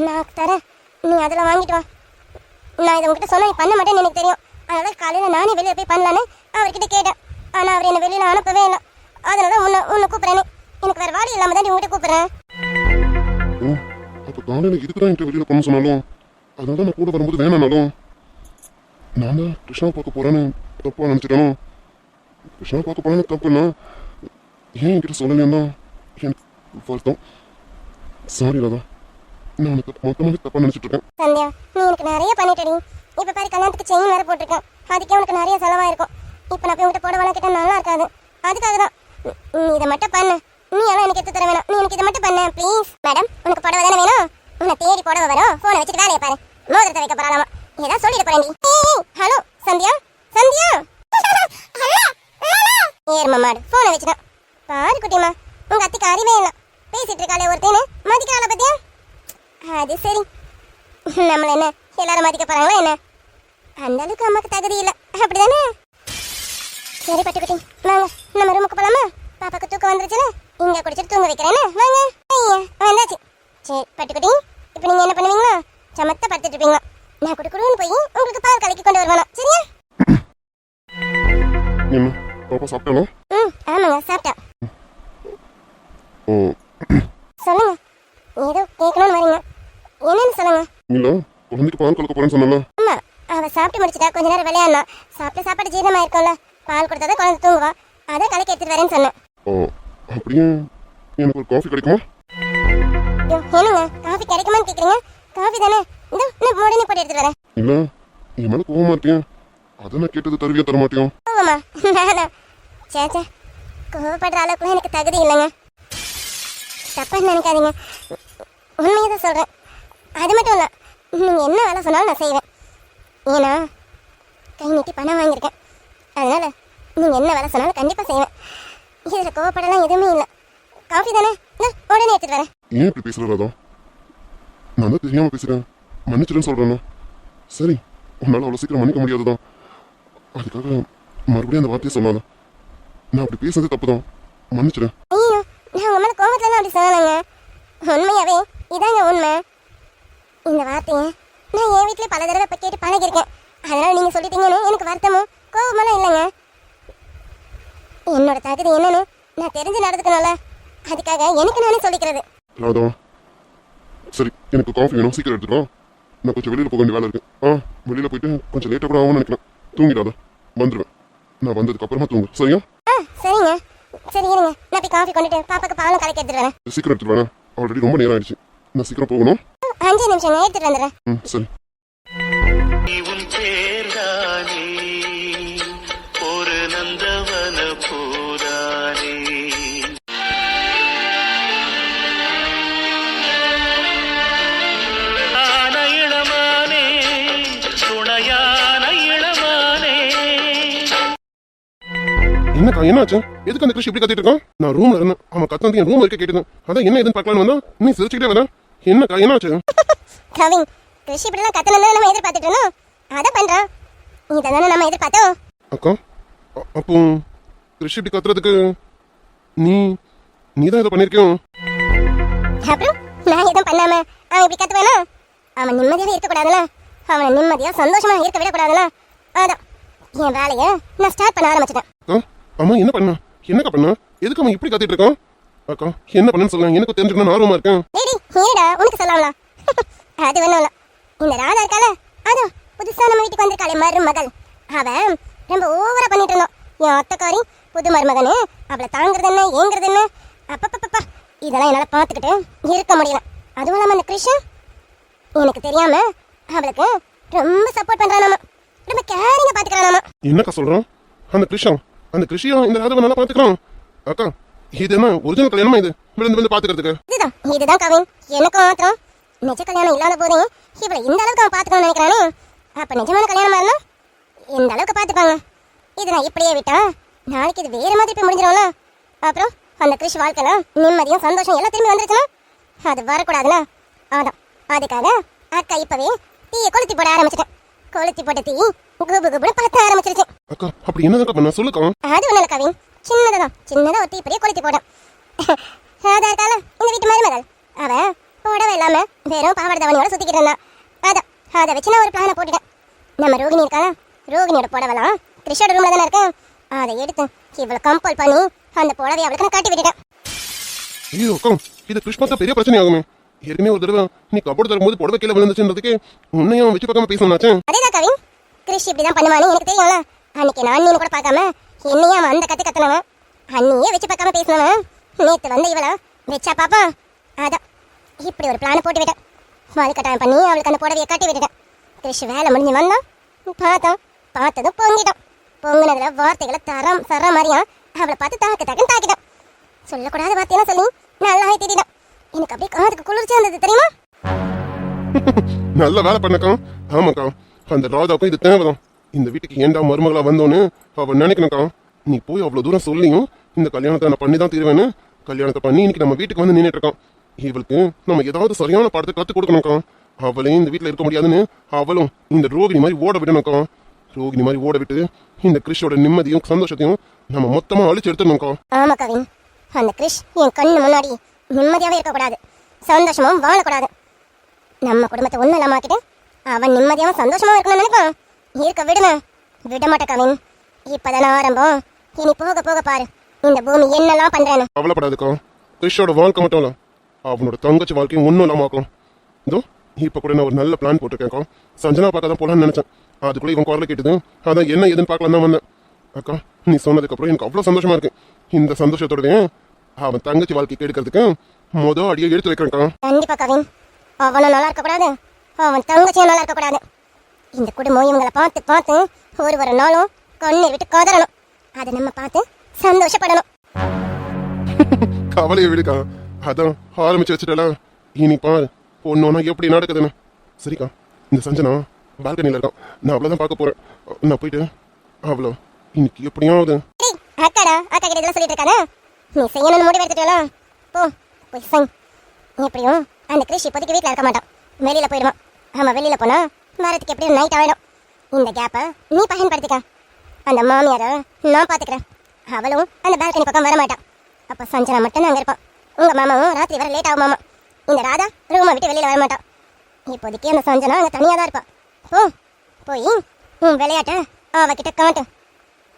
நான் தரேன். நீ அதில் வாங்கிட்டு வா. நான் இதை உங்ககிட்ட சொன்னா நீ பண்ண மாட்டேன்னு எனக்கு தெரியும். அதனால காலையில் நானே வெளியே போய் பண்ணலான்னு அவர்கிட்ட கேட்டேன். ஆனால் அவர் என்னை வெளியில் அனுப்பவே இல்லை. அதனால உன்னை கூப்பிட்றேன்னு. எனக்கு வேறு வாடி இல்லாமல் தான் உங்ககிட்ட கூப்பிட்றேன். ஓ அப்போ காலையில் இதுக்கு தான் என்கிட்ட வெளியில் பண்ண சொன்னாலும் அதனால தான் நான் கூட வரும்போது வேணானாலும் நான் தான் கிருஷ்ணா பார்க்க போகிறேன்னு தப்பாக நினச்சிட்டேனோ? கிருஷ்ணா பார்க்க போகிறேன்னு தப்புன்னா ஏன் என்கிட்ட சொல்லலைன்னா எனக்கு வருத்தம். சாரி ராதா, நான் உனக்கு மொத்தமாக தப்பாக நினச்சிட்டு இருக்கேன். சந்தியா, நீ எனக்கு நிறைய பண்ணிட்டடி. இப்போ பாரு, கல்யாணத்துக்கு செயின் வேறு போட்டிருக்கேன். அதுக்கே உனக்கு நிறைய செலவாயிருக்கும். இப்போ நான் போய் உங்கள்கிட்ட போட வளர்க்கிட்டா நல்லா இருக்காது. அதுக்காக தான் நீ இதை மட்டும் பண்ணு. நீ எல்லாம் எனக்கு எடுத்து தர வேணாம். நீ எனக்கு இதை மட்டும் பண்ணு ப்ளீஸ். மேடம், உனக்கு புடவை தானே வேணும்? உன்னை தேடி புடவை வரும். ஃபோனை வச்சுட்டு வேலையை பாரு. மோதிரத்தை வைக்க போறாளாமா. ஏதாவது சொல்லிட போறேன். ஹலோ சந்தியா, சந்தியா. ஏறுமா மாடு, ஃபோனை வச்சுட்டான். பாரு குட்டிமா, உங்க அத்திக்கு அறிவே இல்லை. பேசிட்டு இருக்காளே ஒருத்தேன்னு மதிக்கிறாள பத்தியா? அது சரி, நம்மள என்ன எல்லாரும் மதிக்க போறாங்களா என்ன? அந்த அளவுக்கு அம்மாக்கு தகுதி இல்லை, அப்படிதானே? சரி பட்டுக்குட்டி, வாங்க நம்ம ரூமுக்கு போலாமா? பாப்பாக்கு தூக்கம் வந்துருச்சுல, இங்க குடிச்சிட்டு தூங்க வைக்கிறேன்னு. வாங்க. ஐயா வந்தாச்சு. சரி பட்டுக்குட்டி, இப்போ நீங்க என்ன பண்ணுவீங்களா? சமத்த படுத்துட்டு இருப்பீங்களா? நான் குடுக்குடுன்னு போய் உங்களுக்கு பால் கலக்கி கொண்டு வருவானா? சரியா? என்ன பாப்பா சாப்பிட்டானா? ஆமாங்க, சாப்பிட்டா. ஓ சொல்லுங்க, ஏதோ கேட்கணும்னு வரீங்க. என்னன்னு சொல்லுங்க. இல்லை, குழந்தைக்கு பால் கலக்க போகிறேன்னு சொன்னால. அம்மா, அவ சாப்பிட்டு முடிச்சிட்டா. கொஞ்ச நேரம் விளையாடனா. சாப்பிட்டு சாப்பாடு ஜீரணமா இருக்கும்ல, பால் கொடுத்தாதான் குழந்தை தூங்குவா. அதான் கலக்கி எடுத்துட்டு வரேன்னு சொன்னேன். ஓ அப்படியே எனக்கு ஒரு காஃபி கிடைக்குமா? ஐயோ, என்னங்க காஃபி கிடைக்குமான்னு கேக்குறீங்க? காஃபி தானே, இந்த உடனே போட்டு எடுத்துட்டு வரேன். இல்லை, என் மேலே கோவமா இருக்கேன். அதை நான் கேட்டது தருவியா தர மாட்டேன். ஆமாம்மா, வேணாம். சேச்சே, கோவப்படுற அளவுக்குலாம் எனக்கு தகுதி இல்லைங்க. தப்பா நினைக்காதீங்க, உண்மையை தான் சொல்கிறேன். அது மட்டும் இல்லை, நீங்கள் என்ன வேலை சொன்னாலும் நான் செய்வேன். ஏன்னா கை நீட்டி பணம் வாங்கியிருக்கேன். அதனால் நீங்கள் என்ன வேலை சொன்னாலும் கண்டிப்பாக செய்வேன். இதில் கோவப்படலாம் எதுவுமே இல்லை. காஃபி தானே, இந்த உடனே எடுத்துகிட்டு வரேன். ஏன் இப்படி பேசுகிற ராதா? நான் தான் தெரியாமல் பேசுகிறேன், மன்னிச்சிடுன்னு சொல்கிறேன்னா. சரி, உன்னால் அவ்வளோ சீக்கிரம் மன்னிக்க முடியாதுதான். அதுக்காக மறுபடியும் அந்த வார்த்தையை சொல்லாத. நான் அப்படி பேசுறது தப்பு தான், மன்னிச்சிடு. ஐயோ, நான் உங்க மேலே கோவத்துலலாம் அப்படி சொல்லலைங்க. உண்மையாகவே இதாங்க உண்மை. இந்த வார்த்தையை நான் என் வீட்டிலே பல தடவை இப்போ கேட்டு பழகிருக்கேன். அதனால் நீங்கள் சொல்லிட்டீங்கன்னு எனக்கு வருத்தமும் கோவமெல்லாம் இல்லைங்க. என்னோட தகுதி என்னன்னு நான் தெரிஞ்சு நடந்துக்கணும்ல, அதுக்காக எனக்கு நானே சொல்லிக்கிறது. ராதா, சரி எனக்கு காஃபி வேணும், சீக்கிரம் எடுத்துக்கோ. நான் கொஞ்சம் வெளியில் போக வேண்டிய வேலை இருக்கு. வெளியில் போயிட்டு கொஞ்சம் லேட்டாக கூட ஆகும்னு நினைக்கிறேன். தூங்கிடாத, வந்துடுவேன். நான் வந்ததுக்கு அப்புறமா தூங்கு, சரியா? சரிங்க. சரி இருங்க, நான் போய் காஃபி கொண்டுட்டு பாப்பாக்கு பாலும் கலக்கி எடுத்துட்டு வரேன். சீக்கிரம் எடுத்துட்டு வரேன், ஆல்ரெடி ரொம்ப நேரம் ஆயிடுச்சு. நான் சீக்கிரம் போகணும். 5 நிமிஷம் எடுத்துட்டு வந்துடுறேன். சரி. உன் பேர்தானே ஒரு நந்தவன பூதானே. ஆன இளமானே துணையான இளமானே. என்னக்கா என்னாச்சு? எதுக்கு அந்த கிருஷி இப்படி கத்திட்டு இருக்கான்? நான் ரூம்ல இருந்தேன், அவன் கத்து என் ரூம் இருக்க கேட்டுதான். அதான் என்ன எதுன்னு பார்க்கலான்னு வந்தா நீ சிரிச்சுக்கிட்டே வரேன். என்னக்கா என்னாச்சு? கவின், கிருஷி இப்படிலாம் கத்தணும் நம்ம எதிர்பார்த்துட்டு இருந்தோம். அதை பண்றான். இதானே நம்ம எதிர்பார்த்தோம். அக்கா, அப்போ கிருஷி இப்படி கத்துறதுக்கு நீ தான் இதை பண்ணிருக்கியும். அப்புறம் நான் எதுவும் பண்ணாம அவன் இப்படி கத்துவானா? அவன் நிம்மதியாவே இருக்கக்கூடாதுல, அவனை நிம்மதியா சந்தோஷமா இருக்க விடக்கூடாதுல. அதான் என் வேலையை நான் ஸ்டார்ட் பண்ண ஆரம்பிச்சிட்டேன். அக்கா, அம்மா என்ன பண்ணா? என்னக்கா பண்ணா? எதுக்கு அவன் இப்படி கத்திட்டு இருக்கான்? அக்கா என்ன பண்ணு சொல்லுங்க, எனக்கு தெரிஞ்சுக்கணும், நான் ஆர்வமா இருக்கேன். டேடி ஏடா, உனக்கு சொல்லலாம்ல. அது ஒண்ணும் இல்ல, இந்த ராதா இருக்கால, அதுவும் புதுசா நம்ம வீட்டுக்கு வந்திருக்காளே மருமகள், அவன் ரொம்ப ஓவரா பண்ணிட்டு இருந்தோம். என் அத்தைக்காரி புது மருமகனு அவளை தாங்குறது என்ன ஏங்குறது என்ன, அப்பப்பப்பா இதெல்லாம் என்னால பார்த்துக்கிட்டு இருக்க முடியல. அதுவும் இல்லாம அந்த கிருஷ்ணன் எனக்கு தெரியாம அவளுக்கு ரொம்ப சப்போர்ட் பண்றானாமா, ரொம்ப கேரிங்கா பாத்துக்கிறானாமா. என்னக்கா சொல்றான்? அந்த கிருஷியா இந்த ராதவை நல்லா பாத்துக்கிறான். அக்கா, இது என்ன ஒரிஜினல் கல்யாணமா? இது விழுந்து பாத்துக்கிறதுக்கு இதுதான் கவின், எனக்கும் மாத்திரம் நிஜ கல்யாணம் இல்லாத போதே இவளை இந்த அளவுக்கு அவன் பாத்துக்கணும்னு நினைக்கிறானே. அப்ப நிஜமான கல்யாணமா இருந்தா இந்த அளவுக்கு பாத்துப்பாங்க. இது நான் இப்படியே விட்டா நாளைக்கு இது வேற மாதிரி போய் முடிஞ்சிடும்ல. அப்புறம் அந்த கிருஷி வாழ்க்கையில நிம்மதியும் சந்தோஷம் எல்லாம் திரும்பி வந்துருச்சுன்னா அது வரக்கூடாதுல. அதான் அதுக்காக அக்கா இப்பவே தீயை கொளுத்தி போட ஆரம்பிச்சிட்டேன். கொளுத்தி போட்ட தீ குபு குபுன்னு பத்த ஆரம்பிச்சிருச்சு. அக்கா அப்படி என்னதான் பண்ண சொல்லுக்கா? அது ஒண்ணு இல்ல கவின், சின்னதா ஒரு தீப்பெரிய கொளுத்தி போடும். ராதா இருக்கால இந்த வீட்டு மருமகள், அவன் புடவை இல்லாம வெறும் பாவாடை தவணையோட சுத்திக்கிட்டு இருந்தான். அதான் அதை வச்சு நான் ஒரு பிளானை போட்டுட்டேன். நம்ம ரோகிணி இருக்காளா, ரோகிணியோட புடவைலாம் கிருஷ்ணோட ரூம்ல தானே இருக்கு. அதை எடுத்து இவ்வளவு கம்பல் பண்ணி அந்த புடவையை அவளுக்கு நான் கட்டி விட்டுட்டேன். ஐயோ அக்கா, இது கிருஷ் பார்த்தா பெரிய பிரச்சனை ஆகுமே. ஏற்கனவே ஒரு தடவை நீ கபோர்டு தரும்போது புடவை கீழே விழுந்துச்சுன்றதுக்கு உன்னையும் வச்சு பார்க்காம பேசணும்னாச்சு. அதேதான் கவின், கிருஷ் இப்படிதான் பண்ணுவான்னு எனக்கு தெரியும்ல. அன்னைக்கு நான் அண்ணின்னு கூட பார்க்காம என்னையும் அவன் அந்த கத்துனவன், அண்ணியே வச்சு பார்க்காம பேசினவன் நேத்து வந்து இவள வச்சா பாப்பா. அதான் இப்படி ஒரு பிளான் போட்டு விட்டேன். வலுக்கட்டாயம் பண்ணி அவளுக்கு அந்த புடவையை கட்டி விட்டுட்டேன். கிருஷ் வேலை முடிஞ்சு வந்தான், பார்த்ததும் பொங்கிட்டான். பொங்குனதுல வார்த்தைகளை சர மாதிரியா அவளை பார்த்து தாக்குன்னு தாக்கிட்டான். சொல்லக்கூடாத வார்த்தையெல்லாம் சொல்லி நல்லாவே திட்டான். எனக்கு அப்படியே காதுக்கு குளிர்ச்சியா இருந்தது தெரியுமா. நல்ல வேலை பண்ணக்கா. ஆமாக்கா, அந்த ராதாவுக்கும் இது தேவைதான். இந்த வீட்டுக்கு ஏண்டா மருமகளா வந்தோன்னு அவ நினைக்கணுக்கா. நீ போய் அவ்வளவு தூரம் சொல்லியும் இந்த கல்யாணத்தை நான் பண்ணி தான் தீருவேன்னு கல்யாணத்தை பண்ணி இன்னைக்கு நம்ம வீட்டுக்கு வந்து நின்றுட்டு இருக்கான். இவளுக்கு நம்ம ஏதாவது சரியான பாடத்தை கற்றுக் கொடுக்கணும்க்கா. அவளையும் இந்த வீட்டில் இருக்க முடியாதுன்னு அவளும் இந்த ரோகிணி மாதிரி ஓட விடணும்க்கா. ரோகிணி மாதிரி ஓட விட்டு இந்த கிறிஷோட நிம்மதியும் சந்தோஷத்தையும் நம்ம மொத்தமா அழிச்சு எடுத்துடணும்க்கா. ஆமா கவின், அந்த கிறிஷ் என் கண்ணு முன்னாடி நிம்மதியாவே இருக்கக்கூடாது, சந்தோஷமாவும் வாழக்கூடாது. நம்ம குடும்பத்தை ஒண்ணு இல்லாமக்கிட்டு அவன் நிம்மதியாவும் சந்தோஷமா இருக்கணும்னு நினைப்பான். இருக்க விட மாட்டேன் கவின். இப்பதானே ஆரம்பம், இனி போக போக பாரு இந்த பூமி என்னெல்லாம் பண்றேன்னு. கவலைப்படாதுக்கா, கிறிஷோட வாழ்க்கை மட்டும் இல்ல அவனோட தங்கச்சி வாழ்க்கையும் ஒன்றும் இல்லாம ஆக்கும். இதோ இப்ப கூட நான் ஒரு நல்ல பிளான் போட்டிருக்கேன்க்கா. சஞ்சனா பார்க்க தான் போலான்னு நினைச்சேன். அதுக்குள்ள இவன் குரலை கேட்டது, அதான் என்ன ஏதுன்னு பார்க்கலாம் தான் வந்தேன். அக்கா, நீ சொன்னதுக்கு அப்புறம் எனக்கு அவ்வளவு சந்தோஷமா இருக்கு. இந்த சந்தோஷத்தோடவே அவன் தங்கச்சி வாழ்க்கைக்கு எடுக்கிறதுக்கு மொதல் அடியை எடுத்து வைக்கிறேன்க்கா. கண்டிப்பா கவின், அவனும் நல்லா இருக்கக்கூடாது, அவன் தங்கச்சியும் நல்லா இருக்கக்கூடாது. இந்த குடும்பம் இவங்களை பார்த்து ஒரு நாளும் கண்ணீர் விட்டு கதறணும். அதை நம்ம பார்த்து சந்தோஷப்படணும். கவலையை விடுக்கா, அதான் ஆரம்பிச்சு வச்சுட்டல. இனி பாரு பொண்ணோனா எப்படி நடக்குதுன்னு. சரிக்கா, இந்த சஞ்சனா பால்கனியில் இருக்கான், நான் அவ்வளோதான் பார்க்க போறேன். நான் போயிட்டு அவ்வளோ இன்னைக்கு எப்படியாவது. அக்கா கிட்ட இதெல்லாம் சொல்லிட்டு இருக்கானே, நீ செய்யணும்னு முடிவு எடுத்துட்டலாம். போய் செய். எப்படியும் அந்த கிருஷ் இப்போதைக்கு வீட்டில் இருக்க மாட்டான், வெளியில போயிடுவான். அவன் வெளியில போனா வரதுக்கு எப்படியும் நைட் ஆயிடும். இந்த கேப்பை நீ பயன்படுத்திக்க. அந்த மாமியாரை நான் பாத்துக்கிறேன். அவளும் அந்த பால்கனி பக்கம் வர மாட்டான். அப்ப சஞ்சனா மட்டும் அங்க இருப்பான். உங்க மாமாவும் ராத்திரி வர லேட் ஆகும் மாமா. இந்த ராதா ரூமை விட்டு வெளியில வர மாட்டான். இப்போதைக்கு அந்த சஞ்சனா அங்க தனியா தான் இருப்பான். போய் உன் விளையாட்ட அவகிட்ட காட்டு.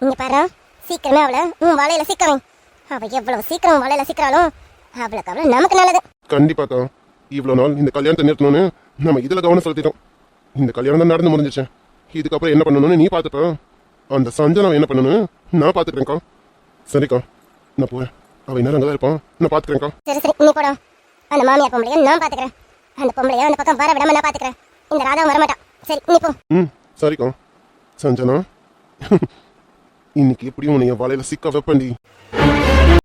இங்க பாரு, சீக்கிரமே அவளை உன் வலையில சிக்கவேன். அவ எவ்வளவு சீக்கிரம் வலையில சிக்கிறாலும் அவளுக்கு அவ்வளவு நமக்கு நல்லது. கண்டிப்பாக்கா, இவ்வளவு நாள் இந்த கல்யாணத்தை நிறுத்தணும்னு நம்ம இதுல கவனம் செலுத்திட்டோம். இந்த கல்யாணம் தான் நடந்து முடிஞ்சிச்சு. இதுக்கப்புறம் என்ன பண்ணணும்னு நீ பாத்துப்ப, அந்த சஞ்சனா என்ன பண்ணணும்னு நான் பாத்துக்கிறேன்க்கா. சரிக்கா, நான் போறேன். அவன் என்ன அங்கதான் இருப்பான், நான் பாத்துக்கிறேன்க்கா. சரி நீ போடா. அந்த மாமியார் பொம்பளைய நான் பாத்துக்கிறேன். அந்த பொம்பளைய அந்த பக்கம் வர விடாம நான் பாத்துக்கிறேன். இந்த ராதாவும் வரமாட்டான். சரி நீ போ. சரிக்கா. சஞ்சனா, இன்னைக்கு எப்படியும் உன்னை வலையில சிக்க வைப்பண்டி.